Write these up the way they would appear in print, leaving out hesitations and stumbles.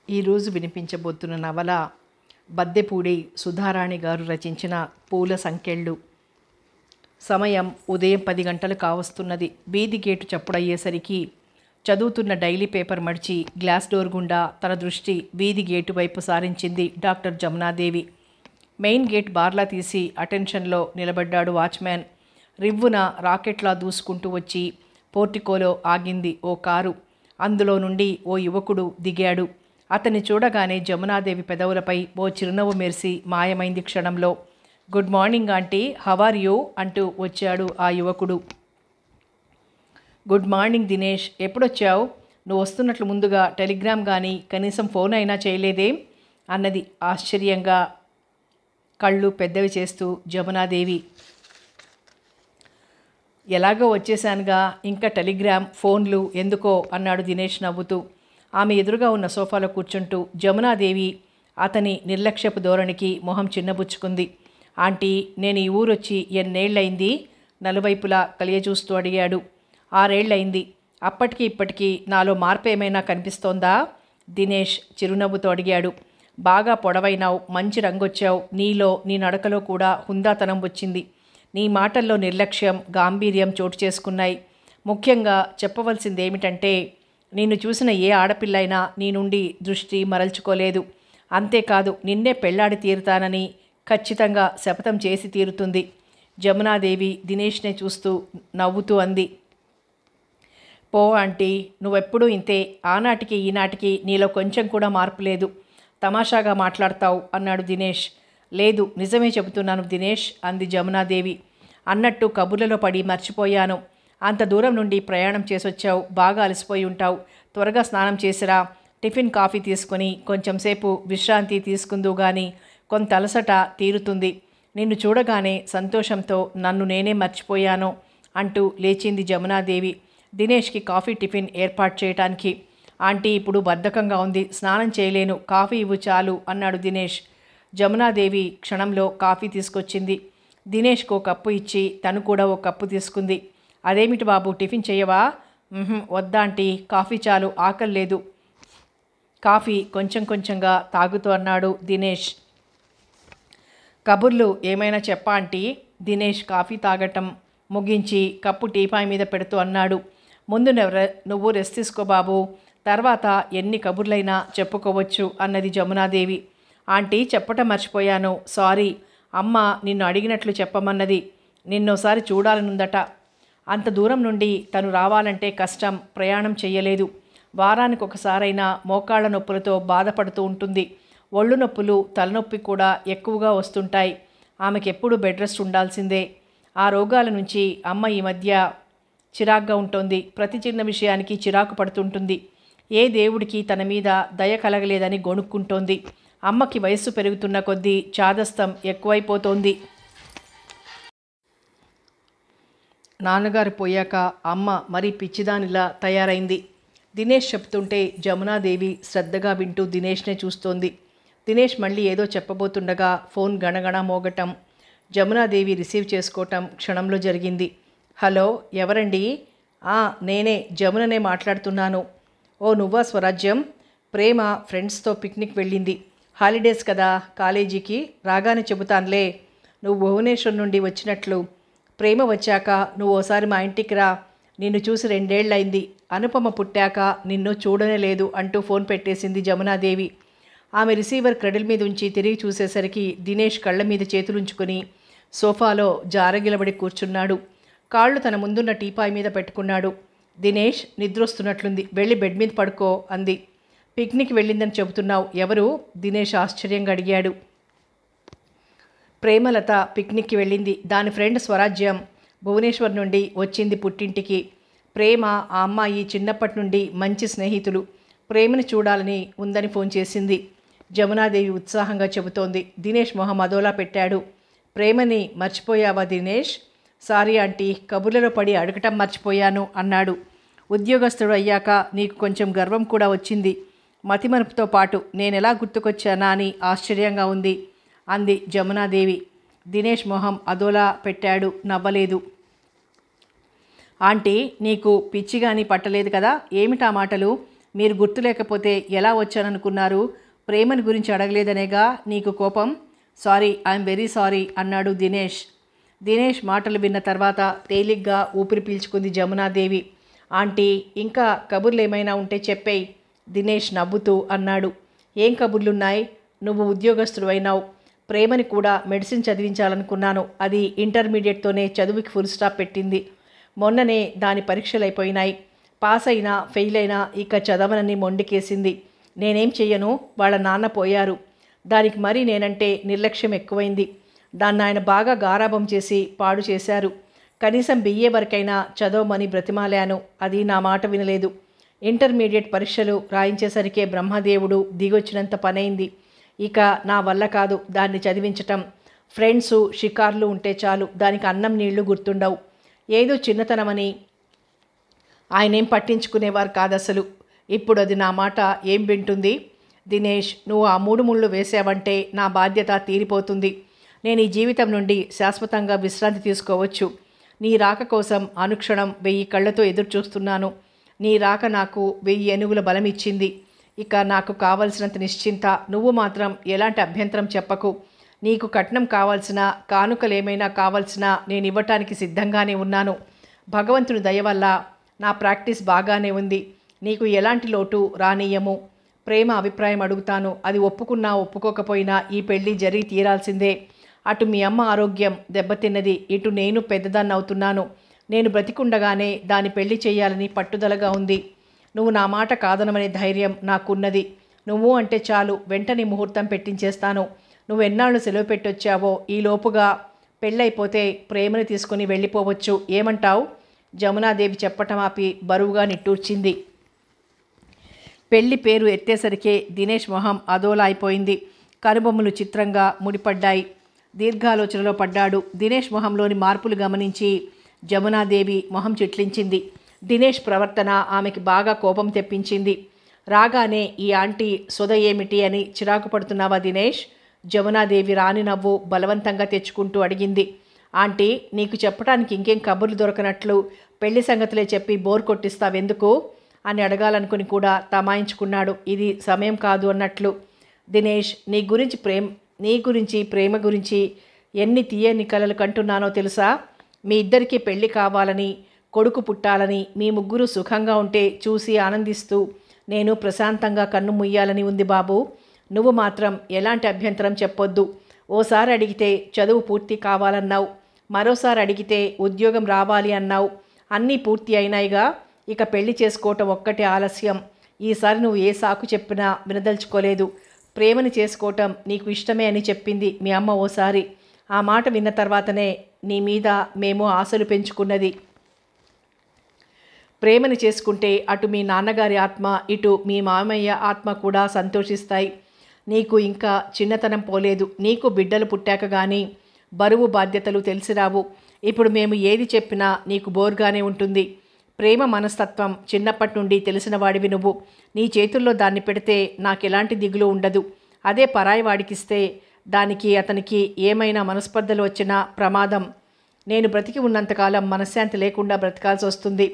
ఈరోజు వినిపించబోతున్న నవల బద్దెపూడి సుధారాణి గారు రచించిన పూల సంకెళ్ళు. సమయం ఉదయం 10 గంటలు కావస్తున్నది. వీధి గేటు చప్పుడయ్యేసరికి చదువుతున్న డైలీ పేపర్ మడిచి గ్లాస్ డోర్ గుండా తన దృష్టి వీధి గేటు వైపు సారించింది డాక్టర్ జమునాదేవి. మెయిన్ గేట్ బార్లా తీసి అటెన్షన్లో నిలబడ్డాడు వాచ్మ్యాన్. రివ్వున రాకెట్లా దూసుకుంటూ వచ్చి పోర్టికోలో ఆగింది ఓ కారు. అందులో నుండి ఓ యువకుడు దిగాడు. అతన్ని చూడగానే జమునాదేవి పెదవులపై ఓ చిరునవ్వు మెరిసి మాయమైంది క్షణంలో. Good morning aunty, how are you అంటూ వచ్చాడు ఆ యువకుడు. గుడ్ మార్నింగ్ దినేష్, ఎప్పుడొచ్చావు? నువ్వు వస్తున్నట్లు ముందుగా టెలిగ్రామ్ కానీ కనీసం ఫోన్ అయినా చేయలేదేం అన్నది ఆశ్చర్యంగా కళ్ళు పెద్దవి చేస్తూ జమునాదేవి. ఎలాగో వచ్చేశానుగా, ఇంకా టెలిగ్రామ్ ఫోన్లు ఎందుకో అన్నాడు దినేష్ నవ్వుతూ. ఆమె ఎదురుగా ఉన్న సోఫాలో కూర్చుంటూ జమునాదేవి అతని నిర్లక్ష్యపు ధోరణికి మొహం చిన్నబుచ్చుకుంది. ఆంటీ, నేను ఈ ఊరొచ్చి ఎన్నేళ్లయింది? నలువైపులా కలియజూస్తూ అడిగాడు. 6 ఏళ్లయింది. అప్పటికి ఇప్పటికీ నాలో మార్పు ఏమైనా కనిపిస్తోందా? దినేష్ చిరునవ్వుతో అడిగాడు. బాగా పొడవైనావు, మంచి రంగొచ్చావు. నీలో, నీ నడకలో కూడా హుందాతనం వచ్చింది. నీ మాటల్లో నిర్లక్ష్యం, గాంభీర్యం చోటు చేసుకున్నాయి. ముఖ్యంగా చెప్పవలసిందేమిటంటే, నిన్ను చూసిన ఏ ఆడపిల్లైనా నీ నుండి దృష్టి మరల్చుకోలేదు. అంతేకాదు, నిన్నే పెళ్లాడి తీరుతానని ఖచ్చితంగా శపథం చేసి తీరుతుంది. జమునాదేవి దినేష్నే చూస్తూ నవ్వుతూ అంది. పో ఆంటీ, నువ్వెప్పుడూ ఇంతే. ఆనాటికి ఈనాటికి నీలో కొంచెం కూడా మార్పు లేదు. తమాషాగా మాట్లాడతావు అన్నాడు దినేష్. లేదు, నిజమే చెబుతున్నాను దినేష్ అంది జమునాదేవి. అన్నట్టు కబుర్లలో పడి మర్చిపోయాను. అంత దూరం నుండి ప్రయాణం చేసొచ్చావు, బాగా అలసిపోయి ఉంటావు. త్వరగా స్నానం చేసిరా. టిఫిన్ కాఫీ తీసుకుని కొంచెంసేపు విశ్రాంతి తీసుకుందువు గాని కొంత అలసట తీరుతుంది. నిన్ను చూడగానే సంతోషంతో నన్ను నేనే మర్చిపోయాను అంటూ లేచింది జమునాదేవి దినేష్కి కాఫీ టిఫిన్ ఏర్పాటు చేయటానికి. ఆంటీ, ఇప్పుడు బద్ధకంగా ఉంది, స్నానం చేయలేను, కాఫీ ఇవ్వు చాలు అన్నాడు దినేష్. జమునాదేవి క్షణంలో కాఫీ తీసుకొచ్చింది. దినేష్కు కప్పు ఇచ్చి తను కూడా ఓ కప్పు తీసుకుంది. అదేమిటి బాబు, టిఫిన్ చేయవా? వద్దాంటీ, కాఫీ చాలు, ఆకలి లేదు. కాఫీ కొంచెం కొంచెంగా తాగుతూ అన్నాడు దినేష్. కబుర్లు ఏమైనా చెప్పా ఆంటీ? దినేష్ కాఫీ తాగటం ముగించి కప్పు టీపాయ్ మీద పెడుతూ అన్నాడు. ముందు నువ్వు రెస్ట్ తీసుకో బాబు, తర్వాత ఎన్ని కబుర్లైనా చెప్పుకోవచ్చు అన్నది జమునాదేవి. ఆంటీ, చెప్పటం మర్చిపోయాను, సారీ. అమ్మ నిన్ను అడిగినట్లు చెప్పమన్నది. నిన్నోసారి చూడాలనుందట. అంత దూరం నుండి తను రావాలంటే కష్టం, ప్రయాణం చెయ్యలేదు. వారానికి ఒకసారైనా మోకాళ్ల నొప్పులతో బాధపడుతూ ఉంటుంది. ఒళ్ళు నొప్పులు, తలనొప్పి కూడా ఎక్కువగా వస్తుంటాయి. ఆమెకెప్పుడు బెడ్ రెస్ట్ ఉండాల్సిందే. ఆ రోగాల నుంచి అమ్మ ఈ మధ్య చిరాగ్గా ఉంటుంది. ప్రతి చిన్న విషయానికి చిరాకు పడుతుంటుంది. ఏ దేవుడికి తన మీద దయ కలగలేదని గొణుక్కుంటోంది. అమ్మకి వయస్సు పెరుగుతున్న కొద్దీ చాదస్తం ఎక్కువైపోతోంది. నాన్నగారు పోయాక అమ్మ మరీ పిచ్చిదానిలా తయారైంది. దినేష్ చెప్తుంటే జమునాదేవి శ్రద్ధగా వింటూ దినేష్నే చూస్తోంది. దినేష్ మళ్ళీ ఏదో చెప్పబోతుండగా ఫోన్ గణగణ మోగటం, జమునాదేవి రిసీవ్ చేసుకోవటం క్షణంలో జరిగింది. హలో, ఎవరండి? నేనే, జముననే మాట్లాడుతున్నాను. ఓ నువ్వా స్వరాజ్యం? ప్రేమ ఫ్రెండ్స్తో పిక్నిక్ వెళ్ళింది. హాలిడేస్ కదా, కాలేజీకి రాగానే చెబుతానులే. నువ్వు భువనేశ్వర్ నుండి వచ్చినట్లు. ప్రేమ వచ్చాక నువ్వు ఓసారి మా ఇంటికి రా. నిన్ను చూసి 2 ఏళ్లయింది. అనుపమ పుట్టాక నిన్ను చూడనే లేదు అంటూ ఫోన్ పెట్టేసింది జమునాదేవి. ఆమె రిసీవర్ క్రెడిల్ మీద ఉంచి తిరిగి చూసేసరికి దినేష్ కళ్ళ మీద చేతులుంచుకొని సోఫాలో జారగిలబడి కూర్చున్నాడు. కాళ్ళు తన ముందున్న టీపాయ్ మీద పెట్టుకున్నాడు. దినేష్, నిద్రొస్తున్నట్లుంది, వెళ్ళి బెడ్ మీద పడుకో అంది. పిక్నిక్ వెళ్ళిందని చెబుతున్నావు, ఎవరు? దినేష్ ఆశ్చర్యంగా అడిగాడు. ప్రేమలత పిక్నిక్కి వెళ్ళింది. దాని ఫ్రెండ్ స్వరాజ్యం భువనేశ్వర్ నుండి వచ్చింది పుట్టింటికి. ప్రేమ, ఆ అమ్మాయి చిన్నప్పటి నుండి మంచి స్నేహితులు. ప్రేమని చూడాలని ఉందని ఫోన్ చేసింది. జమునాదేవి ఉత్సాహంగా చెబుతోంది. దినేష్ మొహం అదోలా పెట్టాడు. ప్రేమని మర్చిపోయావా దినేష్? సారీ ఆంటీ, కబుర్లలో పడి అడగటం మర్చిపోయాను అన్నాడు. ఉద్యోగస్తుడు అయ్యాక నీకు కొంచెం గర్వం కూడా వచ్చింది. మతిమరుపుతో పాటు నేనెలా గుర్తుకొచ్చానా అని ఆశ్చర్యంగా ఉంది అంది జమునాదేవి. దినేష్ మొహం అదోలా పెట్టాడు, నవ్వలేదు. ఆంటీ, నీకు పిచ్చి కానీ పట్టలేదు కదా? ఏమిటా మాటలు? మీరు గుర్తు లేకపోతే ఎలా వచ్చాననుకున్నారు? ప్రేమని గురించి అడగలేదనేగా నీకు కోపం? సారీ, ఐఎమ్ వెరీ సారీ అన్నాడు దినేష్. దినేష్ మాటలు విన్న తర్వాత తేలిగ్గా ఊపిరి పీల్చుకుంది జమునాదేవి. ఆంటీ, ఇంకా కబుర్లు ఏమైనా ఉంటే చెప్పేయి దినేష్ నవ్వుతూ అన్నాడు. ఏం కబుర్లున్నాయి? నువ్వు ఉద్యోగస్తుడు అయినావు. ప్రేమని కూడా మెడిసిన్ చదివించాలనుకున్నాను. అది ఇంటర్మీడియట్తోనే చదువుకి ఫుల్ స్టాప్ పెట్టింది. మొన్ననే దాని పరీక్షలు అయిపోయినాయి. పాస్ అయినా ఫెయిల్ అయినా ఇక చదవనని మొండికేసింది. నేనేం చెయ్యను, వాళ్ళ నాన్న పోయారు. దానికి మరీ నేనంటే నిర్లక్ష్యం ఎక్కువైంది. దాన్ని ఆయన బాగా గారాబం చేసి పాడు చేశారు. కనీసం బిఏ వరకైనా చదవమని బ్రతిమాలాను. అది నా మాట వినలేదు. ఇంటర్మీడియట్ పరీక్షలు రాయించేసరికే బ్రహ్మదేవుడు దిగొచ్చినంత పనైంది. ఇక నా వల్ల కాదు దాన్ని చదివించటం. ఫ్రెండ్సు షికార్లు ఉంటే చాలు, దానికి అన్నం నీళ్లు గుర్తుండవు. ఏదో చిన్నతనమని ఆయనేం పట్టించుకునేవారు కాదసలు. ఇప్పుడు అది నా మాట ఏం వింటుంది? దినేష్, నువ్వు ఆ 3 ముళ్ళు వేసావంటే నా బాధ్యత తీరిపోతుంది. నేను ఈ జీవితం నుండి శాశ్వతంగా విశ్రాంతి తీసుకోవచ్చు. నీ రాక కోసం అనుక్షణం 1000 కళ్ళతో ఎదురు చూస్తున్నాను. నీ రాక నాకు 1000 ఏనుగుల బలం ఇచ్చింది. ఇక నాకు కావలసినంత నిశ్చింత. నువ్వు మాత్రం ఎలాంటి అభ్యంతరం చెప్పకు. నీకు కట్నం కావాల్సిన, కానుకలేమైనా కావాల్సినా నేను ఇవ్వటానికి సిద్ధంగానే ఉన్నాను. భగవంతుని దయ వల్ల నా ప్రాక్టీస్ బాగానే ఉంది. నీకు ఎలాంటి లోటు రానీయము. ప్రేమ అభిప్రాయం అడుగుతాను. అది ఒప్పుకున్నా ఒప్పుకోకపోయినా ఈ పెళ్లి జరిగి తీరాల్సిందే. అటు మీ అమ్మ ఆరోగ్యం దెబ్బతిన్నది, ఇటు నేను పెద్దదాన్ని అవుతున్నాను. నేను బ్రతికుండగానే దాని పెళ్లి చేయాలని పట్టుదలగా ఉంది. నువ్వు నా మాట కాదనమనే ధైర్యం నాకున్నది. నువ్వు అంటే చాలు, వెంటనే ముహూర్తం పెట్టించేస్తాను. నువ్వు ఎన్నాళ్ళు సెలవు పెట్టొచ్చావో ఈ లోపుగా పెళ్ళైపోతే ప్రేమని తీసుకుని వెళ్ళిపోవచ్చు. ఏమంటావు? జమునాదేవి చెప్పటం ఆపి బరువుగా నిట్టూర్చింది. పెళ్లి పేరు ఎత్తేసరికే దినేష్ మొహం అదోలా అయిపోయింది. కనుబొమ్మలు చిత్రంగా ముడిపడ్డాయి. దీర్ఘాలోచనలో పడ్డాడు. దినేష్ మొహంలోని మార్పులు గమనించి జమునాదేవి మొహం చిట్లించింది. దినేష్ ప్రవర్తన ఆమెకి బాగా కోపం తెప్పించింది. రాగానే ఈ ఆంటీ సొద ఏమిటి అని చిరాకు పడుతున్నావా దినేష్? జమునాదేవి రాని నవ్వు బలవంతంగా తెచ్చుకుంటూ అడిగింది. ఆంటీ, నీకు చెప్పడానికి ఇంకేం కబుర్లు దొరకనట్లు పెళ్లి సంగతులే చెప్పి బోర్ కొట్టిస్తావెందుకు అని అడగాలనుకుని కూడా తమాయించుకున్నాడు. ఇది సమయం కాదు అన్నట్లు. దినేష్, నీ గురించి ప్రేమ గురించి ఎన్ని తీయని కలలు కంటున్నానో తెలుసా? మీ ఇద్దరికీ పెళ్లి కావాలని, కొడుకు పుట్టాలని, మీ ముగ్గురు సుఖంగా ఉంటే చూసి ఆనందిస్తూ నేను ప్రశాంతంగా కన్ను ముయ్యాలని ఉంది బాబు. నువ్వు మాత్రం ఎలాంటి అభ్యంతరం చెప్పొద్దు. ఓసారి అడిగితే చదువు పూర్తి కావాలన్నావు, మరోసారి అడిగితే ఉద్యోగం రావాలి అన్నావు. అన్నీ పూర్తి అయినాయిగా. ఇక పెళ్లి చేసుకోవటం ఒక్కటే ఆలస్యం. ఈసారి నువ్వు ఏ సాకు చెప్పినా వినదలుచుకోలేదు. ప్రేమని చేసుకోవటం నీకు ఇష్టమే అని చెప్పింది మీ అమ్మ ఓసారి. ఆ మాట విన్న తర్వాతనే నీ మీద మేము ఆశలు పెంచుకున్నది. ప్రేమని చేసుకుంటే అటు మీ నాన్నగారి ఆత్మ, ఇటు మీ మామయ్య ఆత్మ కూడా సంతోషిస్తాయి. నీకు ఇంకా చిన్నతనం పోలేదు. నీకు బిడ్డలు పుట్టాక కానీ బరువు బాధ్యతలు తెలిసిరావు. ఇప్పుడు మేము ఏది చెప్పినా నీకు బోర్గానే ఉంటుంది. ప్రేమ మనస్తత్వం చిన్నప్పటి నుండి తెలిసిన వాడివి నువ్వు. నీ చేతుల్లో దాన్ని పెడితే నాకెలాంటి దిగులు ఉండదు. అదే పరాయి వాడికిస్తే దానికి అతనికి ఏమైనా మనస్పర్ధలు వచ్చినా ప్రమాదం. నేను బ్రతికి ఉన్నంతకాలం మనశ్శాంతి లేకుండా బ్రతకాల్సి వస్తుంది.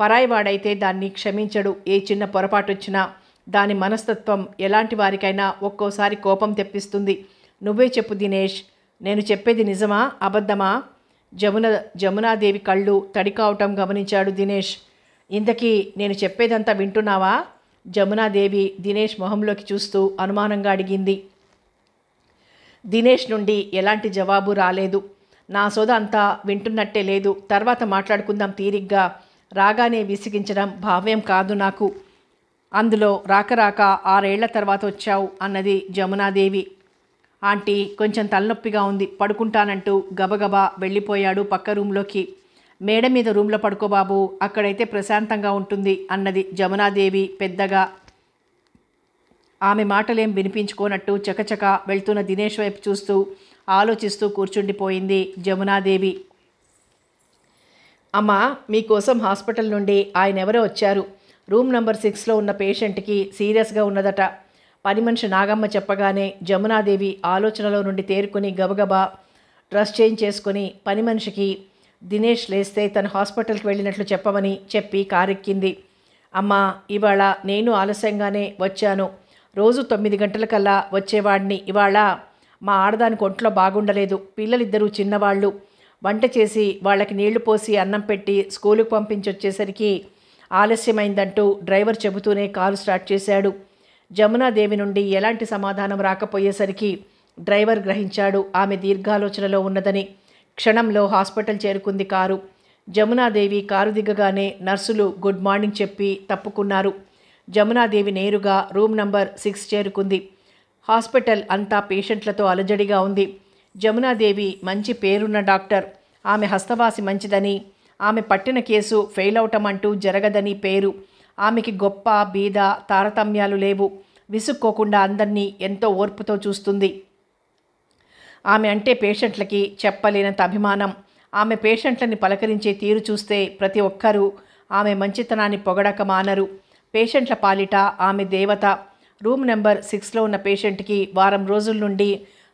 పరాయి వాడైతే దాన్ని క్షమించడు. ఏ చిన్న పొరపాటు వచ్చినా దాని మనస్తత్వం ఎలాంటి వారికైనా ఒక్కోసారి కోపం తెప్పిస్తుంది. నువ్వే చెప్పు దినేష్, నేను చెప్పేది నిజమా అబద్ధమా? జమునాదేవి కళ్ళు తడి కావటం గమనించాడు దినేష్. ఇంతకీ నేను చెప్పేదంతా వింటున్నావా? జమునాదేవి దినేష్ మొహంలోకి చూస్తూ అనుమానంగా అడిగింది. దినేష్ నుండి ఎలాంటి జవాబు రాలేదు. నా సోద అంతా వింటున్నట్టే లేదు. తర్వాత మాట్లాడుకుందాం తీరిగ్గా. రాగానే విసిగించడం భావ్యం కాదు నాకు. అందులో రాక 6 ఏళ్ల తర్వాత వచ్చావు అన్నది జమునాదేవి. ఆంటీ, కొంచెం తలనొప్పిగా ఉంది, పడుకుంటానంటూ గబగబా వెళ్ళిపోయాడు పక్క రూంలోకి. మేడ మీద రూంలో పడుకో బాబు, అక్కడైతే ప్రశాంతంగా ఉంటుంది అన్నది జమునాదేవి పెద్దగా. ఆమె మాటలేం వినిపించుకోనట్టు చకచక వెళ్తున్న దినేష్ వైపు చూస్తూ ఆలోచిస్తూ కూర్చుండిపోయింది జమునాదేవి. అమ్మా, మీకోసం హాస్పిటల్ నుండి ఆయన ఎవరో వచ్చారు. రూమ్ నంబర్ 6లో ఉన్న పేషెంట్కి సీరియస్గా ఉన్నదట. పని మనిషి నాగమ్మ చెప్పగానే జమునాదేవి ఆలోచనలో నుండి తేరుకుని గబగబా డ్రెస్ చేంజ్ చేసుకుని పని మనిషికి దినేష్ లేస్తే తను హాస్పిటల్కి వెళ్ళినట్లు చెప్పమని చెప్పి కారెక్కింది. అమ్మా, ఇవాళ నేను ఆలస్యంగానే వచ్చాను. రోజు 9 గంటలకల్లా వచ్చేవాడిని. ఇవాళ మా ఆడదానికి ఒంట్లో బాగుండలేదు. పిల్లలిద్దరూ చిన్నవాళ్ళు. వంట చేసి వాళ్ళకి నీళ్లు పోసి అన్నం పెట్టి స్కూలుకు పంపించొచ్చేసరికి ఆలస్యమైందంటూ డ్రైవర్ చెబుతూనే కారు స్టార్ట్ చేశాడు. జమునాదేవి నుండి ఎలాంటి సమాధానం రాకపోయేసరికి డ్రైవర్ గ్రహించాడు ఆమె దీర్ఘాలోచనలో ఉన్నదని. క్షణంలో హాస్పిటల్ చేరుకుంది కారు. జమునాదేవి కారు దిగగానే నర్సులు గుడ్ మార్నింగ్ చెప్పి తప్పుకున్నారు. జమునాదేవి నేరుగా రూమ్ నంబర్ 6 చేరుకుంది. హాస్పిటల్ అంతా పేషెంట్లతో అలజడిగా ఉంది. జమునాదేవి మంచి పేరున్న డాక్టర్. ఆమె హస్తవాసి మంచిదని, ఆమె పట్టిన కేసు ఫెయిల్ అవటమంటూ జరగదని పేరు. ఆమెకి గొప్ప బీద తారతమ్యాలు లేవు. విసుక్కోకుండా అందరినీ ఎంతో ఓర్పుతో చూస్తుంది. ఆమె అంటే పేషెంట్లకి చెప్పలేనంత అభిమానం. ఆమె పేషెంట్లని పలకరించే తీరు చూస్తే ప్రతి ఒక్కరూ ఆమె మంచితనాన్ని పొగడక మానరు. పేషెంట్ల పాలిట ఆమె దేవత. రూమ్ నెంబర్ 6లో ఉన్న పేషెంట్కి వారం రోజుల నుండి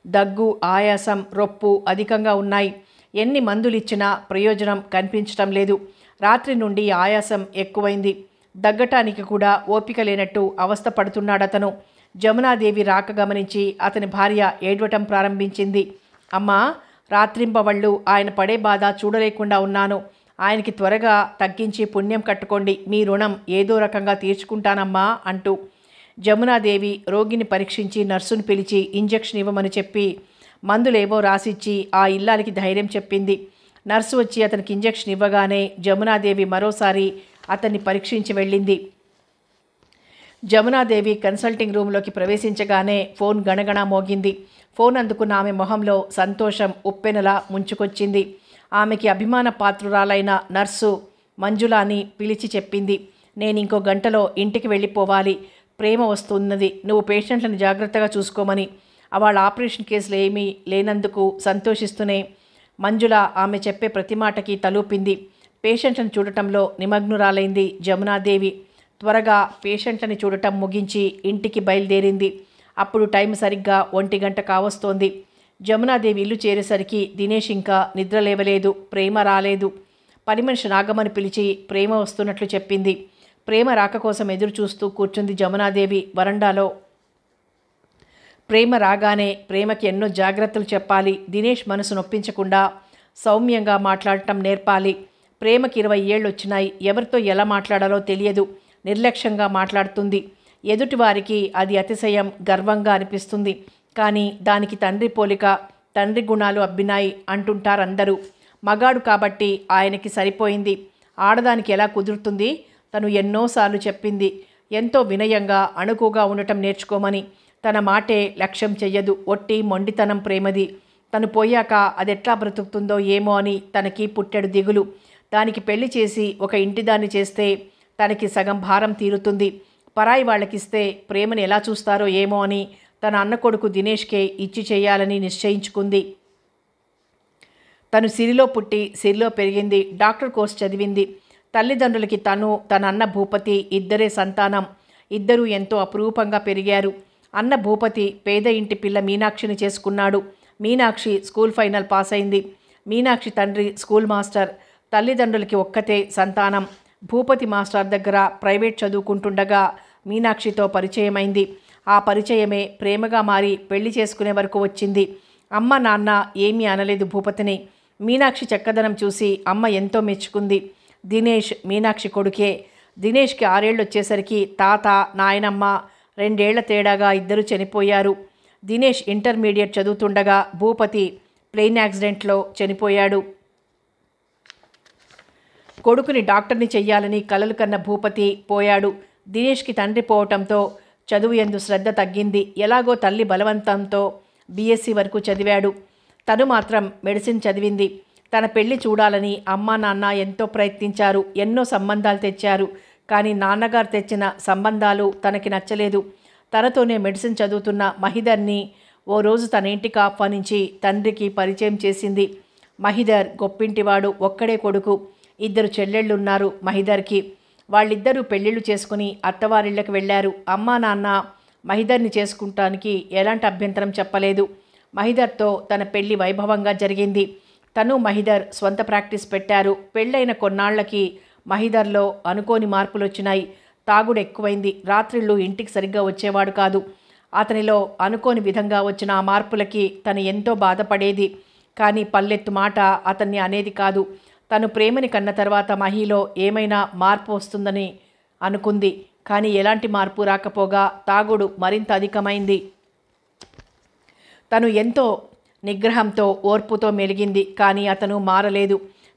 దగ్గు, ఆయాసం, రొప్పు అధికంగా ఉన్నాయి. ఎన్ని మందులిచ్చినా ప్రయోజనం కనిపించటం లేదు. రాత్రి నుండి ఆయాసం ఎక్కువైంది. దగ్గటానికి కూడా ఓపిక లేనట్టు అవస్థ పడుతున్నాడతను. జమునాదేవి రాక గమనించి అతని భార్య ఏడవటం ప్రారంభించింది. అమ్మా, రాత్రింబవళ్ళు ఆయన పడే బాధ చూడలేకుండా ఉన్నాను. ఆయనకి త్వరగా తగ్గించి పుణ్యం కట్టుకోండి. మీ రుణం ఏదో రకంగా తీర్చుకుంటానమ్మా అంటూ జమునాదేవి రోగిని పరీక్షించి నర్సును పిలిచి ఇంజెక్షన్ ఇవ్వమని చెప్పి మందులేవో రాసిచ్చి ఆ ఇల్లాలికి ధైర్యం చెప్పింది. నర్సు వచ్చి అతనికి ఇంజెక్షన్ ఇవ్వగానే జమునాదేవి మరోసారి అతన్ని పరీక్షించి వెళ్ళింది. జమునాదేవి కన్సల్టింగ్ రూమ్లోకి ప్రవేశించగానే ఫోన్ గణగణ మోగింది. ఫోన్ అందుకున్న ఆమె మొహంలో సంతోషం ఉప్పెనలా ముంచుకొచ్చింది. ఆమెకి అభిమాన పాత్రురాలైన నర్సు మంజులాని పిలిచి చెప్పింది, నేను ఇంకో గంటలో ఇంటికి వెళ్ళిపోవాలి. ప్రేమ వస్తున్నది. నువ్వు పేషెంట్లను జాగ్రత్తగా చూసుకోమని. వాళ్ళ ఆపరేషన్ కేసులు ఏమీ లేనందుకు సంతోషిస్తూనే మంజుల ఆమె చెప్పే ప్రతి మాటకి తలూపింది. పేషెంట్లను చూడటంలో నిమగ్నురాలైంది జమునాదేవి. త్వరగా పేషెంట్లని చూడటం ముగించి ఇంటికి బయలుదేరింది. అప్పుడు టైం సరిగ్గా 1 గంట కావస్తోంది. జమునాదేవి ఇల్లు చేరేసరికి దినేష్ ఇంకా నిద్ర లేవలేదు. ప్రేమ రాలేదు. పని మనిషి నాగమ్మని పిలిచి ప్రేమ వస్తున్నట్లు చెప్పింది. ప్రేమ రాక కోసం ఎదురు చూస్తూ కూర్చుంది జమునాదేవి వరండాలో. ప్రేమ రాగానే ప్రేమకి ఎన్నో జాగ్రత్తలు చెప్పాలి. దినేష్ మనసు నొప్పించకుండా సౌమ్యంగా మాట్లాడటం నేర్పాలి. ప్రేమకి 20 ఏళ్ళు వచ్చినాయి. ఎవరితో ఎలా మాట్లాడాలో తెలియదు. నిర్లక్ష్యంగా మాట్లాడుతుంది. ఎదుటివారికి అది అతిశయం, గర్వంగా అనిపిస్తుంది. కానీ దానికి తండ్రి పోలిక, తండ్రి గుణాలు అబ్బినాయి అంటుంటారందరూ. మగాడు కాబట్టి ఆయనకి సరిపోయింది. ఆడదానికి ఎలా కుదురుతుంది? తను ఎన్నోసార్లు చెప్పింది ఎంతో వినయంగా, అణుకుగా ఉండటం నేర్చుకోమని. తన మాటే లక్ష్యం చెయ్యదు. ఒట్టి మొండితనం ప్రేమది. తను పోయాక అదెట్లా బ్రతుకుతుందో ఏమో అని తనకి పుట్టెడు దిగులు. దానికి పెళ్లి చేసి ఒక ఇంటిదాన్ని చేస్తే తనకి సగం భారం తీరుతుంది. పరాయి వాళ్ళకిస్తే ప్రేమను ఎలా చూస్తారో ఏమో అని తన అన్న కొడుకు దినేష్కే ఇచ్చి చేయాలని నిశ్చయించుకుంది. తను సిరిలో పుట్టి సిరిలో పెరిగింది. డాక్టర్ కోర్స్ చదివింది. తల్లిదండ్రులకి తను, తన అన్న భూపతి ఇద్దరే సంతానం. ఇద్దరూ ఎంతో అపురూపంగా పెరిగారు. అన్న భూపతి పేద ఇంటి పిల్ల మీనాక్షిని చేసుకున్నాడు. మీనాక్షి స్కూల్ ఫైనల్ పాస్ అయింది. మీనాక్షి తండ్రి స్కూల్ మాస్టర్. తల్లిదండ్రులకి ఒక్కతే సంతానం. భూపతి మాస్టర్ దగ్గర ప్రైవేట్ చదువుకుంటుండగా మీనాక్షితో పరిచయమైంది. ఆ పరిచయమే ప్రేమగా మారి పెళ్లి చేసుకునే వరకు వచ్చింది. అమ్మ నాన్న ఏమీ అనలేదు భూపతిని. మీనాక్షి చక్కదనం చూసి అమ్మ ఎంతో మెచ్చుకుంది. దినేష్ మీనాక్షి కొడుకే. దినేష్కి 6 ఏళ్ళు వచ్చేసరికి తాత, నాయనమ్మ 2 ఏళ్ల తేడాగా ఇద్దరు చనిపోయారు. దినేష్ ఇంటర్మీడియట్ చదువుతుండగా భూపతి ప్లేన్ యాక్సిడెంట్లో చనిపోయాడు. కొడుకుని డాక్టర్ని చెయ్యాలని కలలు కన్న భూపతి పోయాడు. దినేష్కి తండ్రి పోవటంతో చదువు యందు శ్రద్ధ తగ్గింది. ఎలాగో తల్లి బలవంతంతో బీఎస్సీ వరకు చదివాడు. తను మాత్రం మెడిసిన్ చదివింది. తన పెళ్లి చూడాలని అమ్మా నాన్న ఎంతో ప్రయత్నించారు. ఎన్నో సంబంధాలు తెచ్చారు. కానీ నాన్నగారు తెచ్చిన సంబంధాలు తనకి నచ్చలేదు. తనతోనే మెడిసిన్ చదువుతున్న మహిదర్ని ఓ రోజు తన ఇంటికి ఆహ్వానించి తండ్రికి పరిచయం చేసింది. మహిదర్ గొప్పింటివాడు, ఒక్కడే కొడుకు. 2 చెల్లెళ్ళున్నారు మహిదర్కి. వాళ్ళిద్దరూ పెళ్ళిళ్ళు చేసుకుని అత్తవారిళ్ళకి వెళ్ళారు. అమ్మా నాన్న మహిదర్ని చేసుకుంటానికి ఎలాంటి అభ్యంతరం చెప్పలేదు. మహిదర్తో తన పెళ్లి వైభవంగా జరిగింది. తను మహిదర్ స్వంత ప్రాక్టీస్ పెట్టారు. పెళ్ళైన కొన్నాళ్లకి మహిదర్లో అనుకోని మార్పులు వచ్చినాయి. తాగుడు ఎక్కువైంది. రాత్రిళ్ళు ఇంటికి సరిగ్గా వచ్చేవాడు కాదు. అతనిలో అనుకోని విధంగా వచ్చిన ఆ మార్పులకి తను ఎంతో బాధపడేది. కానీ పల్లెత్తు మాట అతన్ని అనేది కాదు. తను ప్రేమని కన్న తర్వాత మహిలో ఏమైనా మార్పు వస్తుందని అనుకుంది. కానీ ఎలాంటి మార్పు రాకపోగా తాగుడు మరింత అధికమైంది. తను ఎంతో నిగ్రహంతో ఓర్పుతో మెలిగింది. కానీ అతను మారలేదు.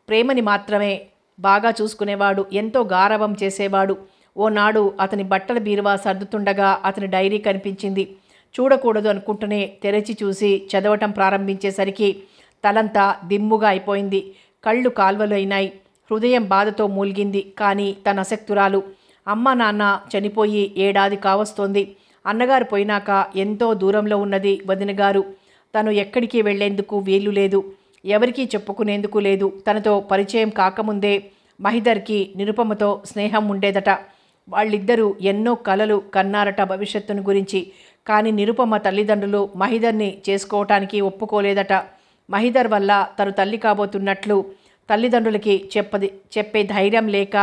ప్రేమని మాత్రమే బాగా చూసుకునేవాడు. ఎంతో గారాబం చేసేవాడు. ఓనాడు అతని బట్టల బీరువా సర్దుతుండగా అతని డైరీ కనిపించింది. చూడకూడదు అనుకుంటూనే తెరచి చూసి చదవటం ప్రారంభించేసరికి తలంతా దిమ్ముగా అయిపోయింది. కళ్ళు కాల్వలు అయినాయి. హృదయం బాధతో మూల్గింది. కానీ తన అసక్తురాలు. అమ్మ నాన్న చనిపోయి ఏడాది కావస్తోంది. అన్నగారు పోయినాక ఎంతో దూరంలో ఉన్నది వదినగారు. తను ఎక్కడికి వెళ్లేందుకు వీలు లేదు. ఎవరికీ చెప్పుకునేందుకు లేదు. తనతో పరిచయం కాకముందే మహిదర్కి నిరుపమతో స్నేహం ఉండేదట. వాళ్ళిద్దరూ ఎన్నో కలలు కన్నారట భవిష్యత్తును గురించి. కానీ నిరుపమ తల్లిదండ్రులు మహిదర్ని చేసుకోవటానికి ఒప్పుకోలేదట. మహిదర్ వల్ల తను తల్లి కాబోతున్నట్లు తల్లిదండ్రులకి చెప్పే ధైర్యం లేక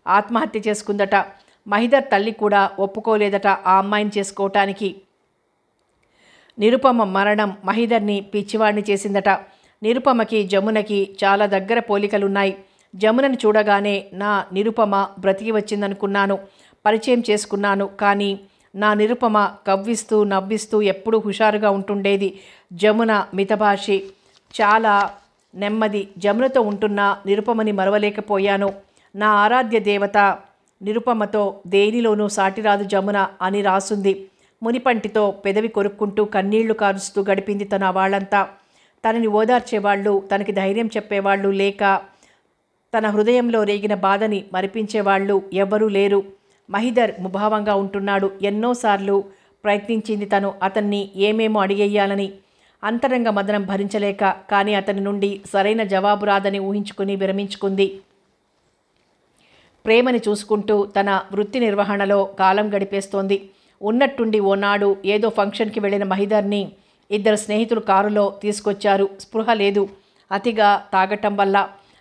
ఆత్మహత్య చేసుకుందట. మహిదర్ తల్లి కూడా ఒప్పుకోలేదట ఆ అమ్మాయిని చేసుకోవటానికి. నిరుపమ మరణం మహిదర్ని పిచ్చివాడిని చేసిందట. నిరుపమకి జమునకి చాలా దగ్గర పోలికలున్నాయి. జమునని చూడగానే నా నిరుపమ బ్రతికి వచ్చిందనుకున్నాను. పరిచయం చేసుకున్నాను. కానీ నా నిరుపమ కవ్విస్తూ నవ్విస్తూ ఎప్పుడూ హుషారుగా ఉంటుండేది. జమున మితభాషి, చాలా నెమ్మది. జమునతో ఉంటున్న నిరుపమని మరవలేకపోయాను. నా ఆరాధ్య దేవత నిరుపమతో దేనిలోనూ సాటిరాదు జమున అని రాసుంది. మునిపంటితో పెదవి కొరుక్కుంటూ కన్నీళ్లు కారుస్తూ గడిపింది తన వాళ్ళంతా. తనని ఓదార్చేవాళ్ళు, తనకి ధైర్యం చెప్పేవాళ్ళు లేక తన హృదయంలో రేగిన బాధని మరిపించేవాళ్ళు ఎవ్వరూ లేరు. మహిదర్ ముభావంగా ఉంటున్నాడు. ఎన్నోసార్లు ప్రయత్నించింది తను అతన్ని ఏమేమో అడిగేయాలని. అంతరంగ మదనం భరించలేక. కానీ అతని నుండి సరైన జవాబు రాదని ఊహించుకుని విరమించుకుంది. ప్రేమని చూసుకుంటూ తన వృత్తి నిర్వహణలో కాలం గడిపేస్తోంది. ఉన్నట్టుండి ఓనాడు ఏదో ఫంక్షన్కి వెళ్ళిన మహిదర్ని ఇద్దరు స్నేహితులు కారులో తీసుకొచ్చారు. స్పృహ లేదు, అతిగా తాగటం వల్ల.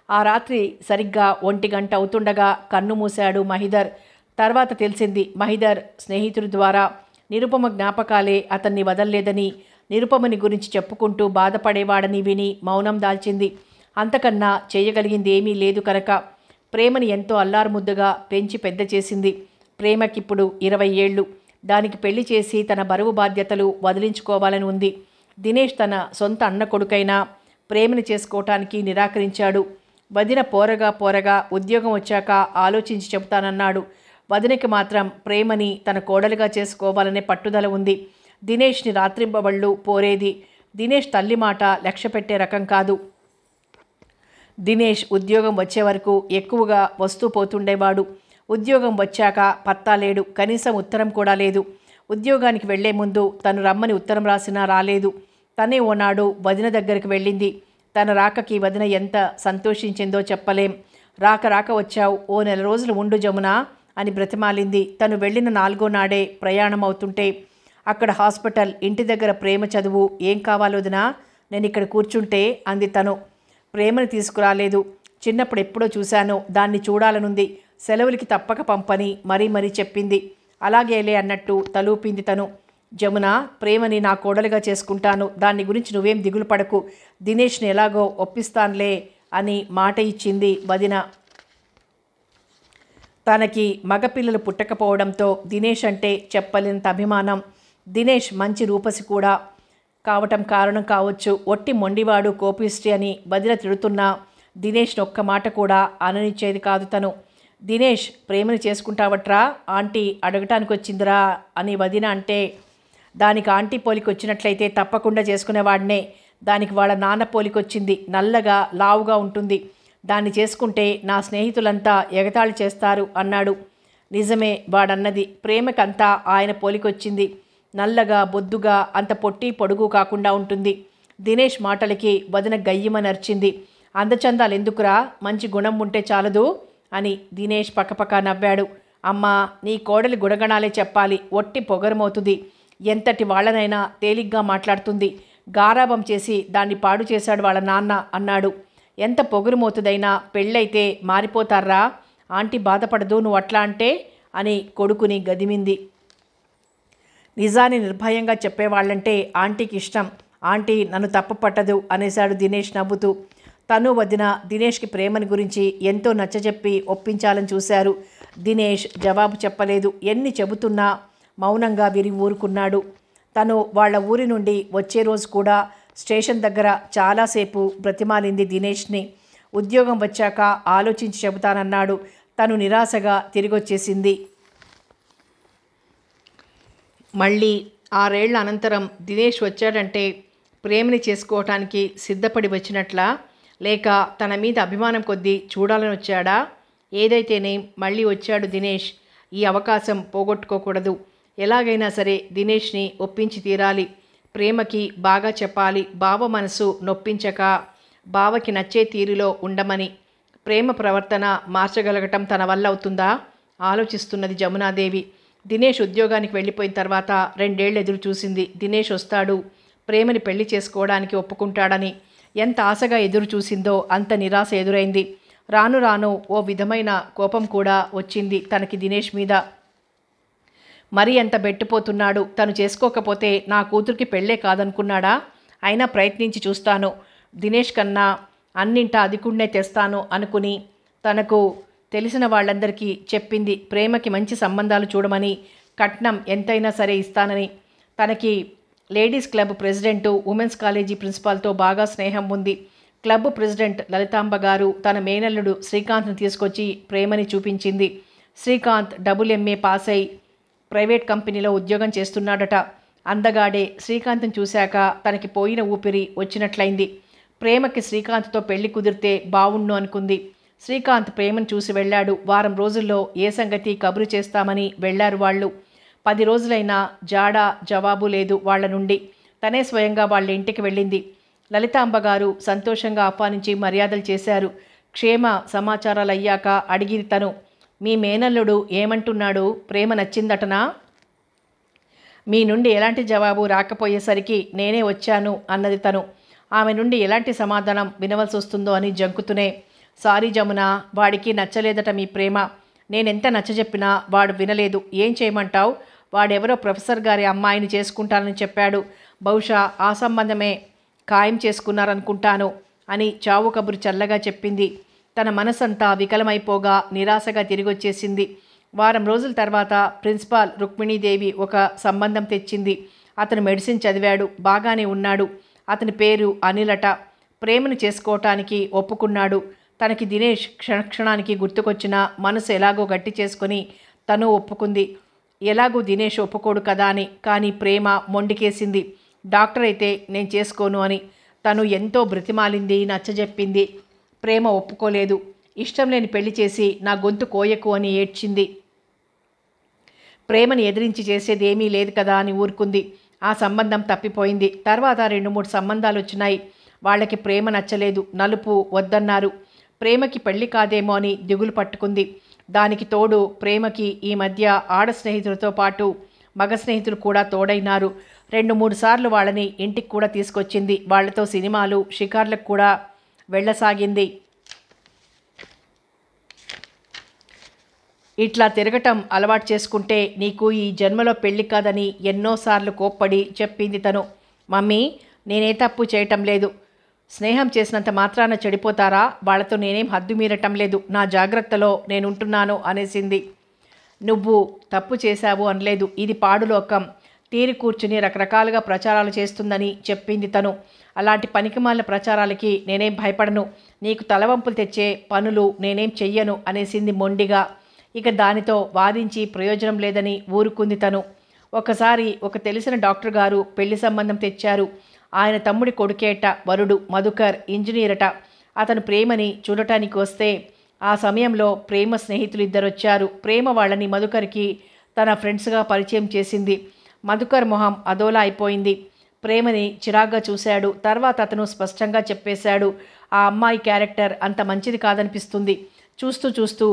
ఆ రాత్రి సరిగ్గా 1 గంట అవుతుండగా కన్ను మూశాడు మహిదర్. తర్వాత తెలిసింది మహిదర్ స్నేహితుడి ద్వారా నిరుపమ జ్ఞాపకాలే అతన్ని వదల్లేదని, నిరుపమని గురించి చెప్పుకుంటూ బాధపడేవాడని విని మౌనం దాల్చింది. అంతకన్నా చేయగలిగింది ఏమీ లేదు కనుక ప్రేమని ఎంతో అల్లారుముద్దుగా పెంచి పెద్ద చేసింది. ప్రేమకిప్పుడు 20 ఏళ్ళు. దానికి పెళ్లి చేసి తన బరువు బాధ్యతలు వదిలించుకోవాలని ఉంది. దినేష్ తన సొంత అన్న కొడుకైనా ప్రేమని చేసుకోవటానికి నిరాకరించాడు. వదిన పోరగా ఉద్యోగం వచ్చాక ఆలోచించి చెబుతానన్నాడు. వదినకి మాత్రం ప్రేమని తన కోడలుగా చేసుకోవాలనే పట్టుదల ఉంది. దినేష్ని రాత్రింబవళ్ళు పోరేది. దినేష్ తల్లి మాట లక్ష్య పెట్టే రకం కాదు. దినేష్ ఉద్యోగం వచ్చే వరకు ఎక్కువగా వస్తూ పోతుండేవాడు. ఉద్యోగం వచ్చాక పత్తా లేడు. కనీసం ఉత్తరం కూడా లేదు. ఉద్యోగానికి వెళ్లే ముందు తను రమ్మని ఉత్తరం రాసినా రాలేదు. తనే ఓనాడు వదిన దగ్గరికి వెళ్ళింది. తన రాకకి వదిన ఎంత సంతోషించిందో చెప్పలేం. రాక వచ్చావు, ఓ 4 రోజులు ఉండు జమున అని బ్రతిమాలింది. తను వెళ్ళిన 4వ నాడే ప్రయాణం అవుతుంటే అక్కడ హాస్పిటల్, ఇంటి దగ్గర ప్రేమ చదువు. ఏం కావాలోదినా, నేను ఇక్కడ కూర్చుంటే అంది తను. ప్రేమని తీసుకురాలేదు. చిన్నప్పుడు ఎప్పుడో చూశాను, దాన్ని చూడాలనుంది. సెలవులకి తప్పక పంపని మరీ చెప్పింది. అలాగేలే అన్నట్టు తలూపింది తను. జమున, ప్రేమని నా కోడలుగా చేసుకుంటాను. దాన్ని గురించి నువ్వేం దిగులు పడకు. దినేష్ని ఎలాగో ఒప్పిస్తానులే అని మాట ఇచ్చింది వదిన. తనకి మగపిల్లలు పుట్టకపోవడంతో దినేష్ అంటే చెప్పలేనంత అభిమానం. దినేష్ మంచి రూపసి కూడా కావటం కారణం కావచ్చు. ఒట్టి మొండివాడు, కోపిష్టి అని వదిన తిడుతున్నా దినేష్ని ఒక్క మాట కూడా అననిచ్చేది కాదు తను. దినేష్, ప్రేమని చేసుకుంటావట్రా, ఆంటీ అడగటానికి వచ్చిందిరా అని వదిన అంటే, దానికి ఆంటీ పోలికి వచ్చినట్లయితే తప్పకుండా చేసుకునేవాడినే. దానికి వాళ్ళ నాన్న పోలికొచ్చింది. నల్లగా లావుగా ఉంటుంది. దాన్ని చేసుకుంటే నా స్నేహితులంతా ఎగతాళి చేస్తారు అన్నాడు. నిజమే వాడన్నది. ప్రేమకంతా ఆయన పోలికొచ్చింది. నల్లగా, బొద్దుగా, అంత పొట్టి పొడుగు కాకుండా ఉంటుంది. దినేష్ మాటలకి వదిన గయ్యమ నర్చింది. అందచందాలు ఎందుకురా, మంచి గుణం ఉంటే చాలదు అని దినేష్ పక్కపక్క నవ్వాడు. అమ్మా, నీ కోడలి గుణగణాలే చెప్పాలి. ఒట్టి పొగరమవుతుంది. ఎంతటి వాళ్ళనైనా తేలిగ్గా మాట్లాడుతుంది. గారాబం చేసి దాన్ని పాడు చేశాడు వాళ్ళ నాన్న అన్నాడు. ఎంత పొగరుమోతుదైనా పెళ్ళైతే మారిపోతారా, ఆంటీ బాధపడదు నువ్వు అట్లా అంటే అని కొడుకుని గదిమింది. నిజాన్ని నిర్భయంగా చెప్పేవాళ్ళంటే ఆంటీకి ఇష్టం. ఆంటీ నన్ను తప్పు పట్టదు అనేశాడు దినేష్ నవ్వుతూ. తను వదిన దినేష్కి ప్రేమని గురించి ఎంతో నచ్చజెప్పి ఒప్పించాలని చూశారు. దినేష్ జవాబు చెప్పలేదు. ఎన్ని చెబుతున్నా మౌనంగా విరి ఊరుకున్నాడు. తను వాళ్ళ ఊరి నుండి వచ్చే రోజు కూడా స్టేషన్ దగ్గర చాలాసేపు బ్రతిమాలింది దినేష్ని. ఉద్యోగం వచ్చాక ఆలోచించి చెబుతానన్నాడు. తను నిరాశగా తిరిగొచ్చేసింది. మళ్ళీ 6 ఏళ్ల అనంతరం దినేష్ వచ్చాడంటే ప్రేమని చేసుకోవటానికి సిద్ధపడి వచ్చినట్లా, లేక తన మీద అభిమానం కొద్దీ చూడాలని వచ్చాడా? ఏదైతేనే మళ్ళీ వచ్చాడు దినేష్. ఈ అవకాశం పోగొట్టుకోకూడదు. ఎలాగైనా సరే దినేష్ని ఒప్పించి తీరాలి. ప్రేమకి బాగా చెప్పాలి. బావ మనసు నొప్పించక బావకి నచ్చే తీరులో ఉండమని. ప్రేమ ప్రవర్తన మార్చగలగటం తన వల్ల అవుతుందా? ఆలోచిస్తున్నది జమునాదేవి. దినేష్ ఉద్యోగానికి వెళ్ళిపోయిన తర్వాత 2 ఏళ్ళు ఎదురు చూసింది. దినేష్ వస్తాడు, ప్రేమని పెళ్లి చేసుకోవడానికి ఒప్పుకుంటాడని. ఎంత ఆశగా ఎదురు చూసిందో అంత నిరాశ ఎదురైంది. రాను రాను ఓ విధమైన కోపం కూడా వచ్చింది తనకి దినేష్ మీద. మరీ ఎంత బెట్టిపోతున్నాడు. తను చేసుకోకపోతే నా కూతురికి పెళ్ళే కాదనుకున్నాడా? అయినా ప్రయత్నించి చూస్తాను. దినేష్ కన్నా అన్నింటా అధికుణ్ణే తెస్తాను అనుకుని తనకు తెలిసిన వాళ్ళందరికీ చెప్పింది. ప్రేమకి మంచి సంబంధాలు చూడమని, కట్నం ఎంతైనా సరే ఇస్తానని. తనకి ladies club president, women's college ప్రిన్సిపాల్తో బాగా స్నేహం ఉంది. క్లబ్ ప్రెసిడెంట్ లలితాంబ గారు తన మేనల్లుడు శ్రీకాంత్ను తీసుకొచ్చి ప్రేమని చూపించింది. శ్రీకాంత్ MA పాస్ అయి ప్రైవేట్ కంపెనీలో ఉద్యోగం చేస్తున్నాడట. అందగాడే. శ్రీకాంత్ని చూశాక తనకి పోయిన ఊపిరి వచ్చినట్లయింది. ప్రేమకి శ్రీకాంత్తో పెళ్లి కుదిరితే బావుణ్ణు అనుకుంది. శ్రీకాంత్ ప్రేమను చూసి వెళ్ళాడు. వారం రోజుల్లో ఏ సంగతి కబురు చేస్తామని వెళ్లారు వాళ్ళు. 10 రోజులైనా జాడా జవాబు లేదు వాళ్ల నుండి. తనే స్వయంగా వాళ్ళ ఇంటికి వెళ్ళింది. లలితాంబ గారు సంతోషంగా ఆహ్వానించి మర్యాదలు చేశారు. క్షేమ సమాచారాలు అయ్యాక అడిగి తను, మీ మేనల్లుడు ఏమంటున్నాడు? ప్రేమ నచ్చిందటనా? మీ నుండి ఎలాంటి జవాబు రాకపోయేసరికి నేనే వచ్చాను అన్నది తను. ఆమె నుండి ఎలాంటి సమాధానం వినవలసి వస్తుందో అని జంకుతూనే, సారీ జమున, వాడికి నచ్చలేదట మీ ప్రేమ. నేనెంత నచ్చజెప్పినా వాడు వినలేదు. ఏం చేయమంటావు? వాడెవరో ప్రొఫెసర్ గారి అమ్మాయిని చేసుకుంటానని చెప్పాడు. బహుశా ఆ సంబంధమే ఖాయం చేసుకున్నారనుకుంటాను అని చావు కబురు చల్లగా చెప్పింది. తన మనసంతా వికలమైపోగా నిరాశగా తిరిగొచ్చేసింది. వారం రోజుల తర్వాత ప్రిన్సిపాల్ రుక్మిణీదేవి ఒక సంబంధం తెచ్చింది. అతను మెడిసిన్ చదివాడు, బాగానే ఉన్నాడు. అతని పేరు అనిలట. ప్రేమను చేసుకోవటానికి ఒప్పుకున్నాడు. తనకి దినేష్ క్షణక్షణానికి గుర్తుకొచ్చిన మనసు ఎలాగో గట్టి చేసుకొని తను ఒప్పుకుంది. ఎలాగూ దినేష్ ఒప్పుకోడు కదా అని. కానీ ప్రేమ మొండికేసింది. డాక్టర్ అయితే నేను చేసుకోను అని. తను ఎంతో బ్రతిమాలింది, నచ్చజెప్పింది. ప్రేమ ఒప్పుకోలేదు. ఇష్టం లేని పెళ్లి చేసి నా గొంతు కోయకు అని ఏడ్చింది. ప్రేమని ఎదిరించి చేసేదేమీ లేదు కదా అని ఊరుకుంది. ఆ సంబంధం తప్పిపోయింది. తర్వాత 2-3 సంబంధాలు వచ్చినాయి. వాళ్ళకి ప్రేమ నచ్చలేదు. నలుపు వద్దన్నారు. ప్రేమకి పెళ్లి కాదేమో అని దిగులు పట్టుకుంది. దానికి తోడు ప్రేమకి ఈ మధ్య ఆడ స్నేహితులతో పాటు మగ స్నేహితులు కూడా తోడైనారు. 2-3 సార్లు వాళ్ళని ఇంటికి కూడా తీసుకొచ్చింది. వాళ్లతో సినిమాలు, షికార్లకు కూడా వెళ్ళసాగింది. ఇట్లా తిరగటం అలవాటు చేసుకుంటే నీకు ఈ జన్మలో పెళ్లి కాదని ఎన్నోసార్లు కోప్పడి చెప్పింది తను. మమ్మీ, నేనే తప్పు చేయటం లేదు. స్నేహం చేసినంత మాత్రాన చెడిపోతారా? వాళ్లతో నేనేం హద్దు మీరటం లేదు. నా జాగ్రత్తలో నేనుంటున్నాను అనేసింది. నువ్వు తప్పు చేశావు అనలేదు. ఇది పాడులోకం. తీరి కూర్చుని రకరకాలుగా ప్రచారాలు చేస్తుందని చెప్పింది తను. అలాంటి పనికిమాలిన ప్రచారాలకి నేనేం భయపడను. నీకు తలవంపులు తెచ్చే పనులు నేనేం చెయ్యను అనేసింది మొండిగా. ఇక దానితో వాదించి ప్రయోజనం లేదని ఊరుకుంది తను. ఒకసారి ఒక తెలిసిన డాక్టర్ గారు పెళ్లి సంబంధం తెచ్చారు. ఆయన తమ్ముడి కొడుకేట వరుడు. మధుకర్ ఇంజనీరట. అతను ప్రేమని చూడటానికి వస్తే ఆ సమయంలో ప్రేమ స్నేహితులు 2 వచ్చారు. ప్రేమ వాళ్ళని మధుకర్కి తన ఫ్రెండ్స్గా పరిచయం చేసింది. మధుకర్ మొహం అదోలా అయిపోయింది. ప్రేమని చిరాగ్గా చూశాడు. తర్వాత అతను స్పష్టంగా చెప్పేశాడు, ఆ అమ్మాయి క్యారెక్టర్ అంత మంచిది కాదనిపిస్తుంది. చూస్తూ చూస్తూ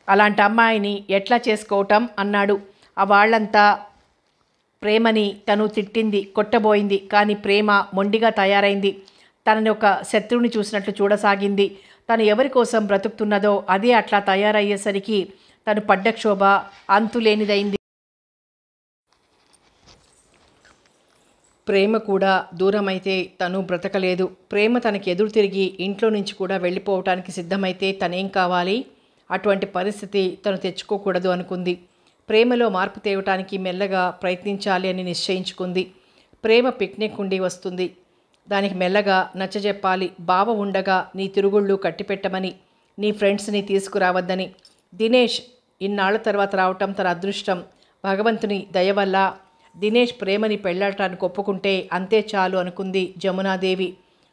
అలాంటి అమ్మాయిని ఎట్లా చేసుకోవటం అన్నాడు. ఆ వాళ్ళంతా ప్రేమని తను తిట్టింది, కొట్టబోయింది. కానీ ప్రేమ మొండిగా తయారైంది. తనని ఒక శత్రువుని చూసినట్లు చూడసాగింది. తను ఎవరి కోసం బ్రతుకుతున్నదో అదే అట్లా తయారయ్యేసరికి తను పడ్డ క్షోభ అంతులేనిదైంది. ప్రేమ కూడా దూరమైతే తను బ్రతకలేదు. ప్రేమ తనకి ఎదురు తిరిగి ఇంట్లో నుంచి కూడా వెళ్ళిపోవటానికి సిద్ధమైతే తనేం కావాలి? అటువంటి పరిస్థితి తను తెచ్చుకోకూడదు అనుకుంది. ప్రేమలో మార్పు తేవటానికి మెల్లగా ప్రయత్నించాలి అని నిశ్చయించుకుంది. ప్రేమ పిక్నిక్ ఉండి వస్తుంది. దానికి మెల్లగా నచ్చజెప్పాలి. బావ ఉండగా నీ తిరుగుళ్ళు కట్టిపెట్టమని, నీ ఫ్రెండ్స్ని తీసుకురావద్దని. దినేష్ ఇన్నాళ్ల తర్వాత రావటం తన అదృష్టం. భగవంతుని దయ వల్ల దినేష్ ప్రేమని పెళ్ళాటానికి ఒప్పుకుంటే అంతే చాలు అనుకుంది జమునాదేవి.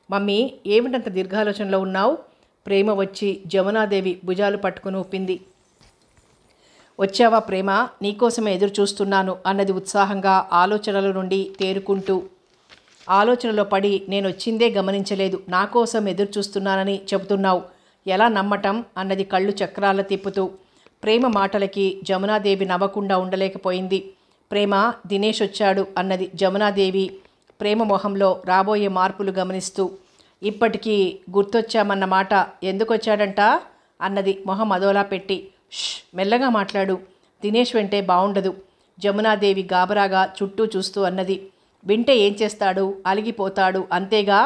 మమ్మీ, ఏమిటంత దీర్ఘాలోచనలో ఉన్నావు? ప్రేమ వచ్చి జమునాదేవి భుజాలు పట్టుకుని ఊపింది. వచ్చావా ప్రేమ? నీకోసమే ఎదురు చూస్తున్నాను అన్నది ఉత్సాహంగా ఆలోచనల నుండి తేరుకుంటూ. ఆలోచనలో పడి నేను వచ్చిందే గమనించలేదు, నా కోసం ఎదురు చూస్తున్నానని చెబుతున్నావు, ఎలా నమ్మటం అన్నది కళ్ళు చక్రాల తిప్పుతూ. ప్రేమ మాటలకి జమునాదేవి నవ్వకుండా ఉండలేకపోయింది. ప్రేమ, దినేష్ వచ్చాడు అన్నది జమునాదేవి ప్రేమ మొహంలో రాబోయే మార్పులు గమనిస్తూ. ఇప్పటికీ గుర్తొచ్చామన్నమాట. ఎందుకొచ్చాడంట అన్నది మొహం అదోలా పెట్టి. మెల్లగా మాట్లాడు, దినేష్ వెంటే బావుండదు. జమునాదేవి గాబరాగా చుట్టూ చూస్తూ అన్నది. వింటే ఏం చేస్తాడు? అలిగిపోతాడు అంతేగా.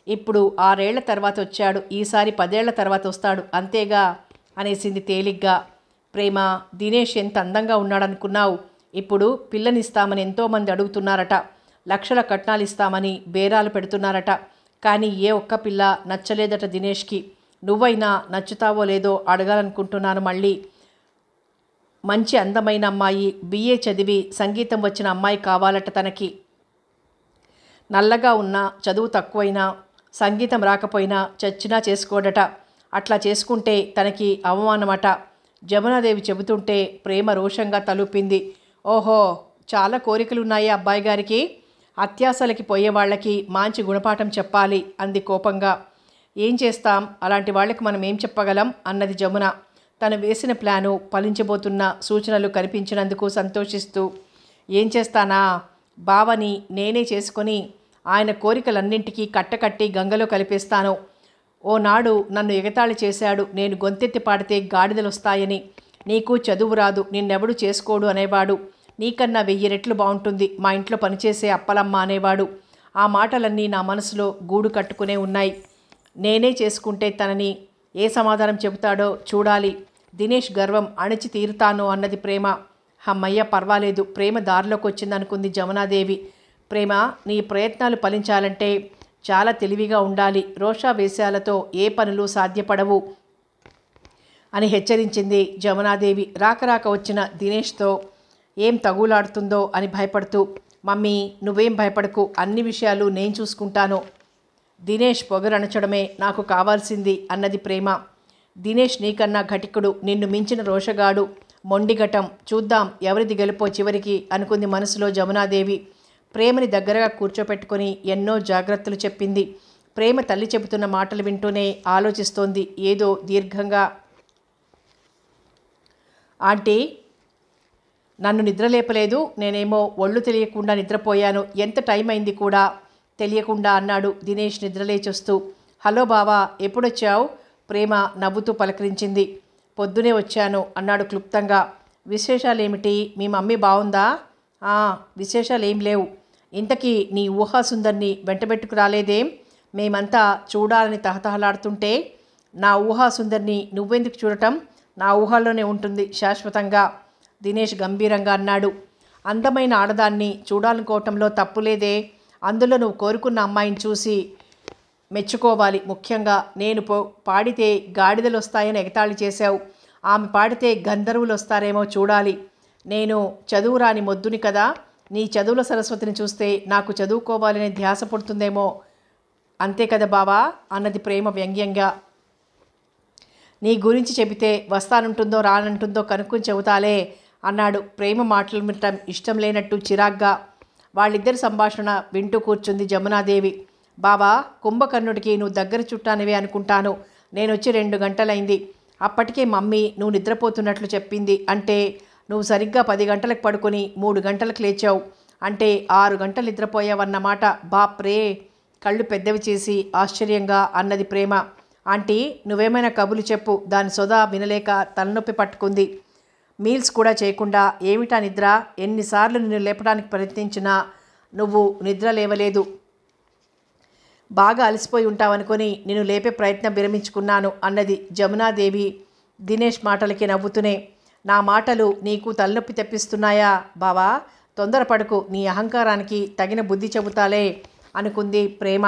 ఇప్పుడు 6 ఏళ్ల తర్వాత వచ్చాడు, ఈసారి 10 ఏళ్ల తర్వాత వస్తాడు అంతేగా అనేసింది తేలిగ్గా. ప్రేమ, దినేష్ ఎంత అందంగా ఉన్నాడనుకున్నావు? ఇప్పుడు పిల్లనిస్తామని ఎంతోమంది అడుగుతున్నారట. లక్షల కట్నాలు ఇస్తామని బేరాలు పెడుతున్నారట. కానీ ఏ ఒక్క పిల్ల నచ్చలేదట దినేష్కి. నువ్వైనా నచ్చుతావో లేదో అడగాలనుకుంటున్నాను మళ్ళీ. మంచి అందమైన అమ్మాయి, BA చదివి సంగీతం వచ్చిన అమ్మాయి కావాలట తనకి. నల్లగా ఉన్నా, చదువు తక్కువైనా, సంగీతం రాకపోయినా చచ్చినా చేసుకోడట. అట్లా చేసుకుంటే తనకి అవమానమట. జమునాదేవి చెబుతుంటే ప్రేమ రోషంగా తలూపింది. ఓహో, చాలా కోరికలున్నాయి అబ్బాయి గారికి. అత్యాసలకి పోయేవాళ్ళకి మంచి గుణపాఠం చెప్పాలి అంది కోపంగా. ఏం చేస్తాం, అలాంటి వాళ్ళకి మనం ఏం చెప్పగలం అన్నది జమున తను వేసిన ప్లాను ఫలించబోతున్న సూచనలు కనిపించినందుకు సంతోషిస్తూ. ఏం చేస్తానా, బావని నేనే చేసుకొని ఆయన కోరికలన్నింటికీ కట్టకట్టి గంగలో కలిపేస్తాను. ఓనాడు నన్ను ఎగతాళి చేశాడు, నేను గొంతెత్తి పాడితే గాడిదలు వస్తాయని. నీకు చదువు రాదు, నిన్నెవడు చేసుకోడు అనేవాడు. నీకన్నా 1000 రెట్లు బాగుంటుంది మా ఇంట్లో పనిచేసే అప్పలమ్మ అనేవాడు. ఆ మాటలన్నీ నా మనసులో గూడు కట్టుకునే ఉన్నాయి. నేనే చేసుకుంటే తనని ఏ సమాధానం చెబుతాడో చూడాలి. దినేష్ గర్వం అణిచి తీరుతాను అన్నది ప్రేమ. అమ్మయ్య, పర్వాలేదు, ప్రేమ దారిలోకి వచ్చిందనుకుంది జమునాదేవి. ప్రేమ, నీ ప్రయత్నాలు ఫలించాలంటే చాలా తెలివిగా ఉండాలి. రోషావేశాలతో ఏ పనులు సాధ్యపడవు అని హెచ్చరించింది జమునాదేవి. రాక వచ్చిన దినేష్తో ఏం తగులాడుతుందో అని భయపడుతూ. మమ్మీ, నువ్వేం భయపడకు, అన్ని విషయాలు నేను చూసుకుంటాను. దినేష్ పొగరనచడమే నాకు కావాల్సింది అన్నది ప్రేమ. దినేష్ నీకన్నా ఘటికుడు, నిన్ను మించిన రోషగాడు, మొండిఘటం. చూద్దాం ఎవరిది గెలుపో చివరికి అనుకుంది మనసులో జమునాదేవి. ప్రేమని దగ్గరగా కూర్చోపెట్టుకొని ఎన్నో జాగ్రత్తలు చెప్పింది. ప్రేమ తల్లి చెబుతున్న మాటలు వింటూనే ఆలోచిస్తోంది ఏదో దీర్ఘంగా. ఆంటీ, నన్ను నిద్రలేపలేదు, నేనేమో ఒళ్ళు తెలియకుండా నిద్రపోయాను. ఎంత టైం అయింది కూడా తెలియకుండా అన్నాడు దినేష్ నిద్రలేచొస్తూ. హలో బావా, ఎప్పుడొచ్చావు? ప్రేమ నవ్వుతూ పలకరించింది. పొద్దునే వచ్చాను అన్నాడు క్లుప్తంగా. విశేషాలేమిటి? మీ మమ్మీ బాగుందా? విశేషాలేం లేవు. ఇంతకీ నీ ఊహాసుందర్ని వెంటబెట్టుకు రాలేదేం? మేమంతా చూడాలని తహతహలాడుతుంటే నా ఊహాసుందర్ని నువ్వెందుకు చూడటం? నా ఊహల్లోనే ఉంటుంది శాశ్వతంగా, దినేష్ గంభీరంగా అన్నాడు. అందమైన ఆడదాన్ని చూడాలనుకోవటంలో తప్పులేదే. అందులో నువ్వు కోరుకున్న అమ్మాయిని చూసి మెచ్చుకోవాలి. ముఖ్యంగా నేను పాడితే గాడిదలు వస్తాయని ఎగతాళి చేశావు. ఆమె పాడితే గంధర్వులు వస్తారేమో చూడాలి. నేను చదువురాని మొద్దుని కదా. నీ చదువుల సరస్వతిని చూస్తే నాకు చదువుకోవాలనే ధ్యాస పుడుతుందేమో. అంతే కదా బావా అన్నది ప్రేమ వ్యంగ్యంగా. నీ గురించి చెబితే వస్తానంటుందో రానంటుందో కనుక్కొని చెబుతాలే అన్నాడు ప్రేమ మాటలు వినటం ఇష్టం లేనట్టు చిరాగ్గా. వాళ్ళిద్దరి సంభాషణ వింటూ కూర్చుంది జమునాదేవి. బావా, కుంభకర్ణుడికి నువ్వు దగ్గర చుట్టానివే అనుకుంటాను. నేను వచ్చి 2 గంటలైంది. అప్పటికే మమ్మీ నువ్వు నిద్రపోతున్నట్లు చెప్పింది. అంటే నువ్వు సరిగ్గా 10 గంటలకు పడుకొని 3 గంటలకు లేచావు. అంటే 6 గంటలు నిద్రపోయావన్నమాట. బాప్రే, కళ్ళు పెద్దవి చేసి ఆశ్చర్యంగా అన్నది ప్రేమ. ఆంటీ, నువ్వేమైనా కబులు చెప్పు. దాని సొదా వినలేక తలనొప్పి పట్టుకుంది. మీల్స్ కూడా చేయకుండా ఏమిటా నిద్ర? ఎన్నిసార్లు నిన్ను లేపడానికి ప్రయత్నించినా నువ్వు నిద్ర లేవలేదు. బాగా అలసిపోయి ఉంటావనుకొని నిన్ను లేపే ప్రయత్నం విరమించుకున్నాను అన్నది జమునాదేవి దినేష్ మాటలకి నవ్వుతూనే. నా మాటలు నీకు తలనొప్పి తెప్పిస్తున్నాయా బావా? తొందరపడకు, నీ అహంకారానికి తగిన బుద్ధి చెబుతాలే అనుకుంది ప్రేమ.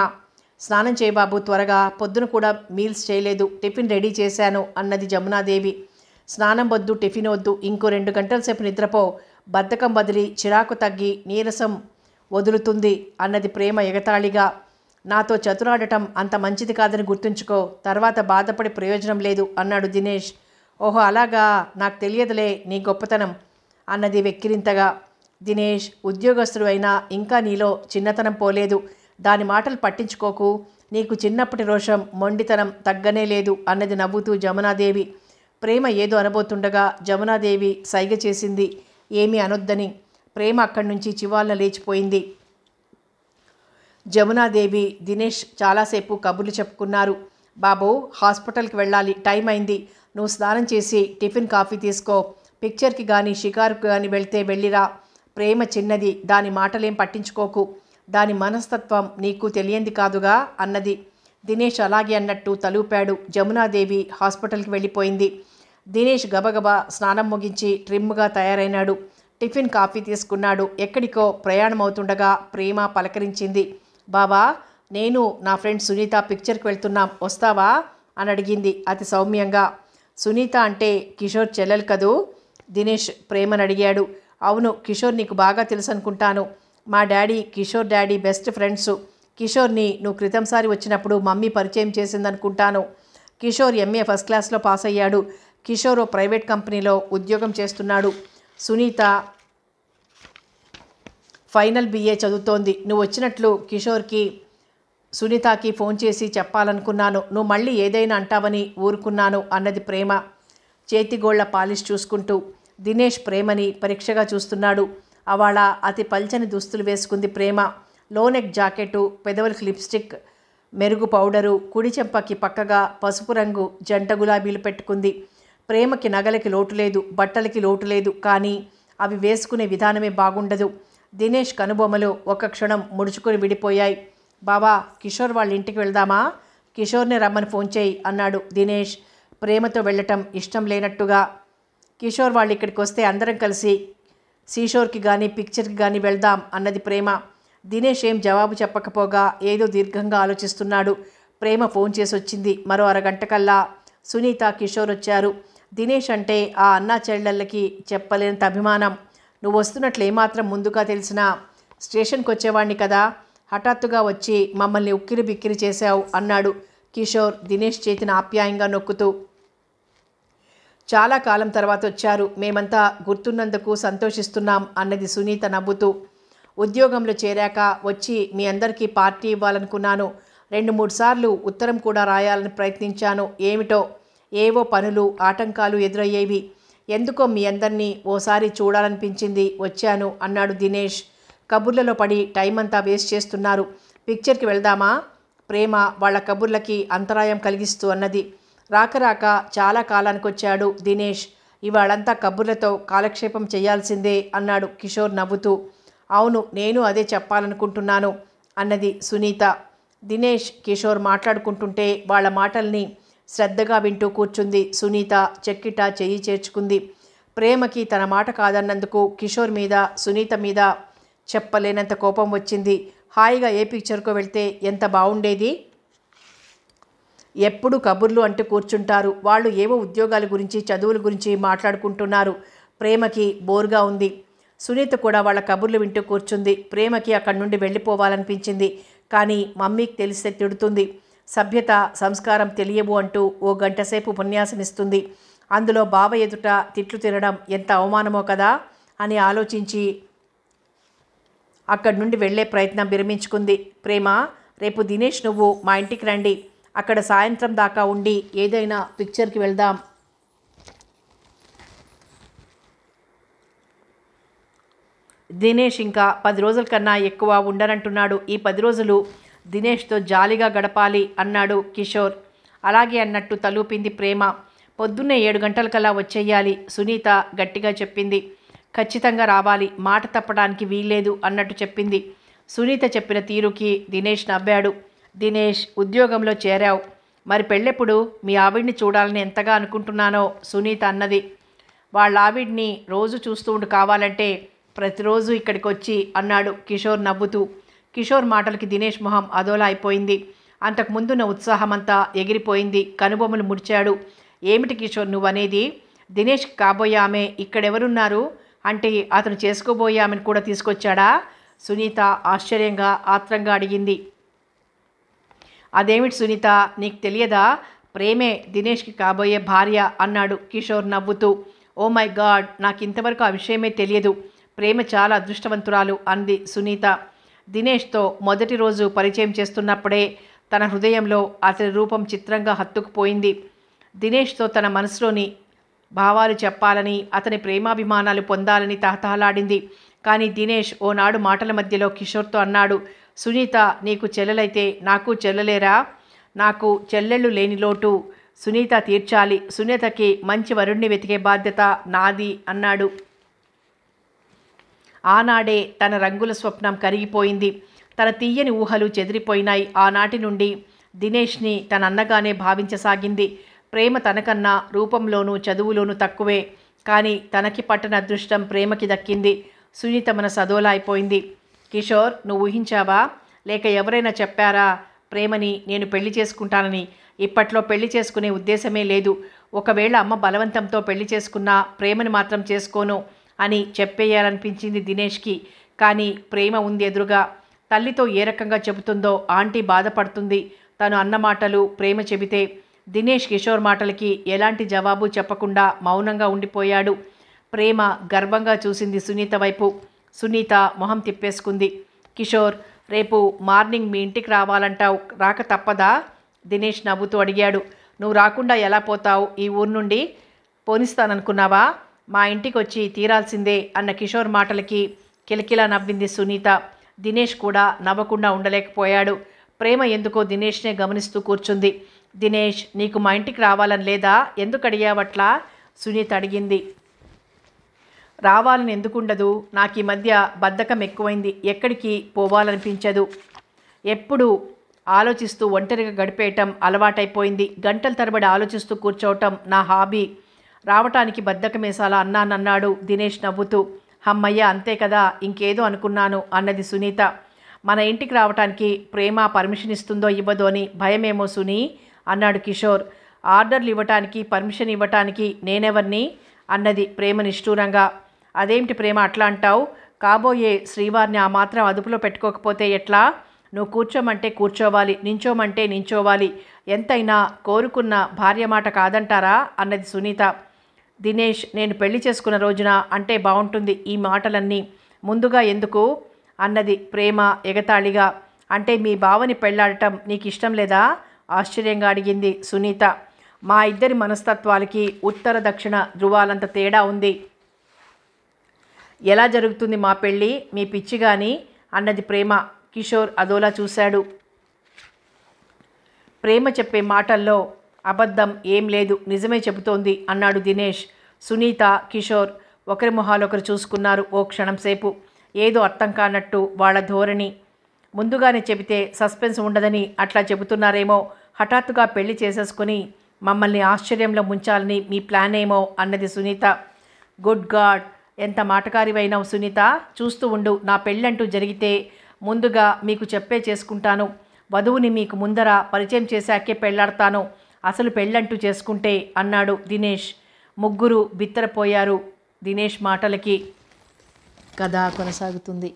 స్నానం చేయి బాబు త్వరగా, పొద్దున కూడా మీల్స్ చేయలేదు, టిఫిన్ రెడీ చేశాను అన్నది జమునాదేవి. స్నానం వద్దు, టిఫిన్ వద్దు, ఇంకో 2 గంటల సేపు నిద్రపో, బద్ధకం వదిలి చిరాకు తగ్గి నీరసం వదులుతుంది అన్నది ప్రేమ ఎగతాళిగా. నాతో చతురాడటం అంత మంచిది కాదని గుర్తుంచుకో, తర్వాత బాధపడి ప్రయోజనం లేదు అన్నాడు దినేష్. ఓహో అలాగా, నాకు తెలియదులే నీ గొప్పతనం అన్నది వెక్కిరింతగా. దినేష్, ఉద్యోగస్తుడు అయినా ఇంకా నీలో చిన్నతనం పోలేదు, దాని మాటలు పట్టించుకోకు, నీకు చిన్నప్పటి రోషం మొండితనం తగ్గనే లేదు అన్నది నవ్వుతూ జమునాదేవి. ప్రేమ ఏదో అనబోతుండగా జమునాదేవి సైగ చేసింది ఏమీ అనొద్దని. ప్రేమ అక్కడి నుంచి చివాలన లేచిపోయింది. జమునాదేవి దినేష్ చాలాసేపు కబుర్లు చెప్పుకున్నారు. బాబు హాస్పిటల్కి వెళ్ళాలి, టైం అయింది, నువ్వు స్నానం చేసి టిఫిన్ కాఫీ తీసుకో, పిక్చర్కి కానీ షికారుకి కానీ వెళ్తే వెళ్ళిరా. ప్రేమ చిన్నది, దాని మాటలేం పట్టించుకోకు, దాని మనస్తత్వం నీకు తెలియంది కాదుగా అన్నది. దినేష్ అలాగే అన్నట్టు తలూపాడు. జమునాదేవి హాస్పిటల్కి వెళ్ళిపోయింది. దినేష్ గబగబా స్నానం ముగించి ట్రిమ్గా తయారైనాడు. టిఫిన్ కాఫీ తీసుకున్నాడు. ఎక్కడికో ప్రయాణం అవుతుండగా ప్రేమ పలకరించింది. బావా, నేను నా ఫ్రెండ్ సునీత పిక్చర్కి వెళ్తున్నాం, వస్తావా అని అడిగింది అతి సౌమ్యంగా. సునీత అంటే కిషోర్ చెల్లెలు కదూ? దినేష్ ప్రేమను అడిగాడు. అవును, కిషోర్ నీకు బాగా తెలుసు అనుకుంటాను. మా daddy Kishore daddy best friends. కిషోర్ని నువ్వు క్రితంసారి వచ్చినప్పుడు మమ్మీ పరిచయం చేసిందనుకుంటాను. కిషోర్ ఎంఏ ఫస్ట్ క్లాస్లో పాస్ అయ్యాడు. కిషోర్ ఓ ప్రైవేట్ కంపెనీలో ఉద్యోగం చేస్తున్నాడు. సునీత ఫైనల్ BA చదువుతోంది. నువ్వు వచ్చినట్లు కిషోర్కి సునీతకి ఫోన్ చేసి చెప్పాలనుకున్నాను, నువ్వు మళ్ళీ ఏదైనా అంటావని ఊరుకున్నాను అన్నది ప్రేమ చేతిగోళ్ల పాలిష్ చూసుకుంటూ. దినేష్ ప్రేమని పరీక్షగా చూస్తున్నాడు. అవాళ అతి పల్చని దుస్తులు వేసుకుంది ప్రేమ. లోనెక్ జాకెట్టు, పెదవులకి లిప్స్టిక్, మెరుగు పౌడరు, కుడి చెంపకి పక్కగా పసుపు రంగు జంట గులాబీలు పెట్టుకుంది. ప్రేమకి నగలకి లోటు లేదు, బట్టలకి లోటు లేదు, కానీ అవి వేసుకునే విధానమే బాగుండదు. దినేష్ కనుబొమ్మలు ఒక క్షణం ముడుచుకొని విడిపోయాయి. బావా, కిషోర్ వాళ్ళ ఇంటికి వెళ్దామా? కిషోర్ని రమ్మని ఫోన్ చేయి అన్నాడు దినేష్ ప్రేమతో వెళ్ళటం ఇష్టం లేనట్టుగా. కిషోర్ వాళ్ళు ఇక్కడికి వస్తే అందరం కలిసి సీషోర్కి కానీ పిక్చర్కి కానీ వెళ్దాం అన్నది ప్రేమ. దినేష్ ఏం జవాబు చెప్పకపోగా ఏదో దీర్ఘంగా ఆలోచిస్తున్నాడు. ప్రేమ ఫోన్ చేసి వచ్చింది. మరో అరగంట కల్లా సునీత, కిషోర్ వచ్చారు. దినేష్ అంటే ఆ అన్నా చెల్లెళ్ళకి చెప్పలేనంత అభిమానం. నువ్వు వస్తున్నట్లు ఏమాత్రం ముందుగా తెలిసినా స్టేషన్కి వచ్చేవాడిని కదా, హఠాత్తుగా వచ్చి మమ్మల్ని ఉక్కిరి బిక్కిరి చేశావు అన్నాడు కిషోర్ దినేష్ చేతిని ఆప్యాయంగా నొక్కుతూ. చాలా కాలం తర్వాత వచ్చారు, మేమంతా గుర్తున్నందుకు సంతోషిస్తున్నాం అన్నది సునీత నవ్వుతూ. ఉద్యోగంలో చేరాక వచ్చి మీ అందరికీ పార్టీ ఇవ్వాలనుకున్నాను. 2-3 సార్లు ఉత్తరం కూడా రాయాలని ప్రయత్నించాను. ఏమిటో ఏవో పనులు, ఆటంకాలు ఎదురయ్యేవి. ఎందుకో మీ అందరినీ ఓసారి చూడాలనిపించింది, వచ్చాను అన్నాడు దినేష్. కబుర్లలో పడి టైం అంతా వేస్ట్ చేస్తున్నారు, పిక్చర్కి వెళ్దామా? ప్రేమ వాళ్ళ కబుర్లకి అంతరాయం కలిగిస్తూ అన్నది. రాక చాలా కాలానికి వచ్చాడు దినేష్. ఇవాళంతా కబుర్లతో కాలక్షేపం చేయాల్సిందే అన్నాడు కిషోర్ నవ్వుతూ. అవును, నేను అదే చెప్పాలనుకుంటున్నాను అన్నది సునీత. దినేష్, కిషోర్ మాట్లాడుకుంటుంటే వాళ్ళ మాటల్ని శ్రద్ధగా వింటూ కూర్చుంది సునీత. చెక్కిట చెయ్యి చేర్చుకుంది. ప్రేమకి తన మాట కాదన్నందుకు కిషోర్ మీద, సునీత మీద చెప్పలేనంత కోపం వచ్చింది. హాయిగా ఏ పిక్చర్కో వెళ్తే ఎంత బాగుండేది. ఎప్పుడు కబుర్లు అంటూ కూర్చుంటారు. వాళ్ళు ఏవో ఉద్యోగాల గురించి, చదువుల గురించి మాట్లాడుకుంటున్నారు. ప్రేమకి బోర్గా ఉంది. సునీత కూడా వాళ్ళ కబుర్లు వింటూ కూర్చుంది. ప్రేమకి అక్కడి నుండి వెళ్ళిపోవాలనిపించింది. కానీ మమ్మీకి తెలిస్తే తిడుతుంది. సభ్యత, సంస్కారం తెలియవు అంటూ ఓ గంటసేపు ఉపన్యాసమిస్తుంది. అందులో బావ ఎదుట తిట్లు తినడం ఎంత అవమానమో కదా అని ఆలోచించి అక్కడి నుండి వెళ్ళే ప్రయత్నం విరమించుకుంది. ప్రేమ, రేపు దినేష్ నువ్వు మా ఇంటికి రండి, అక్కడ సాయంత్రం దాకా ఉండి ఏదైనా పిక్చర్కి వెళ్దాం. దినేష్ ఇంకా 10 రోజుల కన్నా ఎక్కువ ఉండనంటున్నాడు. ఈ 10 రోజులు దినేష్తో జాలీగా గడపాలి అన్నాడు కిషోర్. అలాగే అన్నట్టు తలూపింది ప్రేమ. పొద్దున్నే 7 గంటలకల్లా వచ్చేయాలి, సునీత గట్టిగా చెప్పింది. ఖచ్చితంగా రావాలి, మాట తప్పడానికి వీల్లేదు అన్నట్టు చెప్పింది. సునీత చెప్పిన తీరుకి దినేష్ నవ్వాడు. దినేష్, ఉద్యోగంలో చేరావు, మరి పెళ్ళెప్పుడు? మీ ఆవిడ్ని చూడాలని ఎంతగా అనుకుంటున్నానో సునీత అన్నది. వాళ్ళ ఆవిడ్ని రోజు చూస్తూ ఉండు, కావాలంటే ప్రతిరోజు ఇక్కడికి వచ్చి అన్నాడు కిషోర్ నవ్వుతూ. కిషోర్ మాటలకి దినేష్ మొహం అదోలా అయిపోయింది. అంతకుముందున్న ఉత్సాహమంతా ఎగిరిపోయింది. కనుబొమ్మలు ముడిచాడు. ఏమిటి కిషోర్ నువ్వనేది? దినేష్కి కాబోయే ఆమె ఇక్కడెవరున్నారు అంటే అతను చేసుకోబోయే ఆమెను కూడా తీసుకొచ్చాడా? సునీత ఆశ్చర్యంగా ఆత్రంగా అడిగింది. అదేమిటి సునీత, నీకు తెలియదా? ప్రేమే దినేష్కి కాబోయే భార్య అన్నాడు కిషోర్ నవ్వుతూ. ఓ మై గాడ్, నాకు ఇంతవరకు ఆ విషయమే తెలియదు. ప్రేమ చాలా అదృష్టవంతురాలు అంది సునీత. దినేష్తో మొదటి రోజు పరిచయం చేస్తున్నప్పుడే తన హృదయంలో అతని రూపం చిత్రంగా హత్తుకుపోయింది. దినేష్తో తన మనసులోని భావాలు చెప్పాలని, అతని ప్రేమాభిమానాలు పొందాలని తహతహలాడింది. కానీ దినేష్ ఓనాడు మాటల మధ్యలో కిషోర్తో అన్నాడు, సునీత నీకు చెల్లెలైతే నాకు చెల్లెలేరా? నాకు చెల్లెళ్ళు లేని లోటు సునీత తీర్చాలి. సునీతకి మంచి వరుణ్ణి వెతికే బాధ్యత నాది అన్నాడు. ఆనాడే తన రంగుల స్వప్నం కరిగిపోయింది. తన తీయని ఊహలు చెదిరిపోయినాయి. ఆనాటి నుండి దినేష్ని తన అన్నగానే భావించసాగింది. ప్రేమ తనకన్నా రూపంలోనూ చదువులోనూ తక్కువే, కానీ తనకి పట్టని అదృష్టం ప్రేమకి దక్కింది. సునీత మన సదోలా అయిపోయింది. కిషోర్, నువ్వు ఊహించావా లేక ఎవరైనా చెప్పారా ప్రేమని నేను పెళ్లి చేసుకుంటానని? ఇప్పట్లో పెళ్లి చేసుకునే ఉద్దేశమే లేదు. ఒకవేళ అమ్మ బలవంతంతో పెళ్లి చేసుకున్నా ప్రేమని మాత్రం చేసుకోను అని చెప్పేయాలనిపించింది దినేష్కి. కానీ ప్రేమ ఉంది ఎదురుగా. తల్లితో ఏ రకంగా చెబుతుందో ఆంటీ బాధపడుతుంది. తను అన్న మాటలు ప్రేమ చెబితే. దినేష్ కిషోర్ మాటలకి ఎలాంటి జవాబు చెప్పకుండా మౌనంగా ఉండిపోయాడు. ప్రేమ గర్వంగా చూసింది సునీత వైపు. సునీత మొహం తిప్పేసుకుంది. కిషోర్, రేపు మార్నింగ్ మీ ఇంటికి రావాలంటావు, రాక తప్పదా? దినేష్ నవ్వుతూ అడిగాడు. నువ్వు రాకుండా ఎలా పోతావు ఈ ఊరు నుండి? పోనిస్తాననుకున్నావా? మా ఇంటికి వచ్చి తీరాల్సిందే అన్న కిషోర్ మాటలకి కిలకిలా నవ్వింది సునీత. దినేష్ కూడా నవ్వకుండా ఉండలేకపోయాడు. ప్రేమ ఎందుకో దినేష్నే గమనిస్తూ కూర్చుంది. దినేష్, నీకు మా ఇంటికి రావాలని లేదా? ఎందుకు అడిగావట్లా? సునీత అడిగింది. రావాలని ఎందుకుండదు? నాకు ఈ మధ్య బద్ధకం ఎక్కువైంది. ఎక్కడికి పోవాలనిపించదు. ఎప్పుడు ఆలోచిస్తూ ఒంటరిగా గడిపేయటం అలవాటైపోయింది. గంటల తరబడి ఆలోచిస్తూ కూర్చోవటం నా హాబీ. రావటానికి బద్ధకమేసాలా అన్నాడు దినేష్ నవ్వుతూ. హమ్మయ్య, అంతే కదా, ఇంకేదో అనుకున్నాను అన్నది సునీత. మన ఇంటికి రావటానికి ప్రేమ పర్మిషన్ ఇస్తుందో ఇవ్వదో అని భయమేమో సునీ అన్నాడు కిషోర్. ఆర్డర్లు ఇవ్వటానికి పర్మిషన్ ఇవ్వటానికి నేనెవర్ని అన్నది ప్రేమ నిష్ఠూరంగా. అదేమిటి ప్రేమ అట్లా అంటావు? కాబోయే శ్రీవారిని ఆ మాత్రం అదుపులో పెట్టుకోకపోతే ఎట్లా? నువ్వు కూర్చోమంటే కూర్చోవాలి, నించోమంటే నించోవాలి. ఎంతైనా కోరుకున్న భార్య మాట కాదంటారా అన్నది సునీత. దినేష్, నేను పెళ్లి చేసుకున్న రోజున అంటే బాగుంటుంది ఈ మాటలన్నీ. ముందుగా ఎందుకు అన్నది ప్రేమ ఎగతాళిగా. అంటే మీ బావని పెళ్లాడటం నీకు ఇష్టం లేదా? ఆశ్చర్యంగా అడిగింది సునీత. మా ఇద్దరి మనస్తత్వాలకి ఉత్తర దక్షిణ ధృవాలంత తేడా ఉంది. ఎలా జరుగుతుంది మా పెళ్ళి? మీ పిచ్చి గాని అన్నది ప్రేమ. కిషోర్ అదోలా చూశాడు. ప్రేమ చెప్పే మాటల్లో అబద్ధం ఏం లేదు, నిజమే చెబుతోంది అన్నాడు దినేష్. సునీత, కిషోర్ ఒకరి మొహాలొకరు చూసుకున్నారు ఓ క్షణం సేపు. ఏదో అర్థం కానట్టు వాళ్ళ ధోరణి. ముందుగానే చెబితే సస్పెన్స్ ఉండదని అట్లా చెబుతున్నారేమో. హఠాత్తుగా పెళ్లి చేసేసుకుని మమ్మల్ని ఆశ్చర్యంలో ముంచాలని మీ ప్లాన్ ఏమో అన్నది సునీత. గుడ్ గాడ్, ఎంత మాటకారివైనావు సునీత. చూస్తూ ఉండు, నా పెళ్ళంటూ జరిగితే ముందుగా మీకు చెప్పే చేసుకుంటాను. వధువుని మీకు ముందర పరిచయం చేశాకే పెళ్లాడతాను. అసలు పెళ్ళంటూ చేసుకుంటే అన్నాడు దినేష్. ముగ్గురు బిత్తరపోయారు దినేష్ మాటలకి. కథ కొనసాగుతుంది.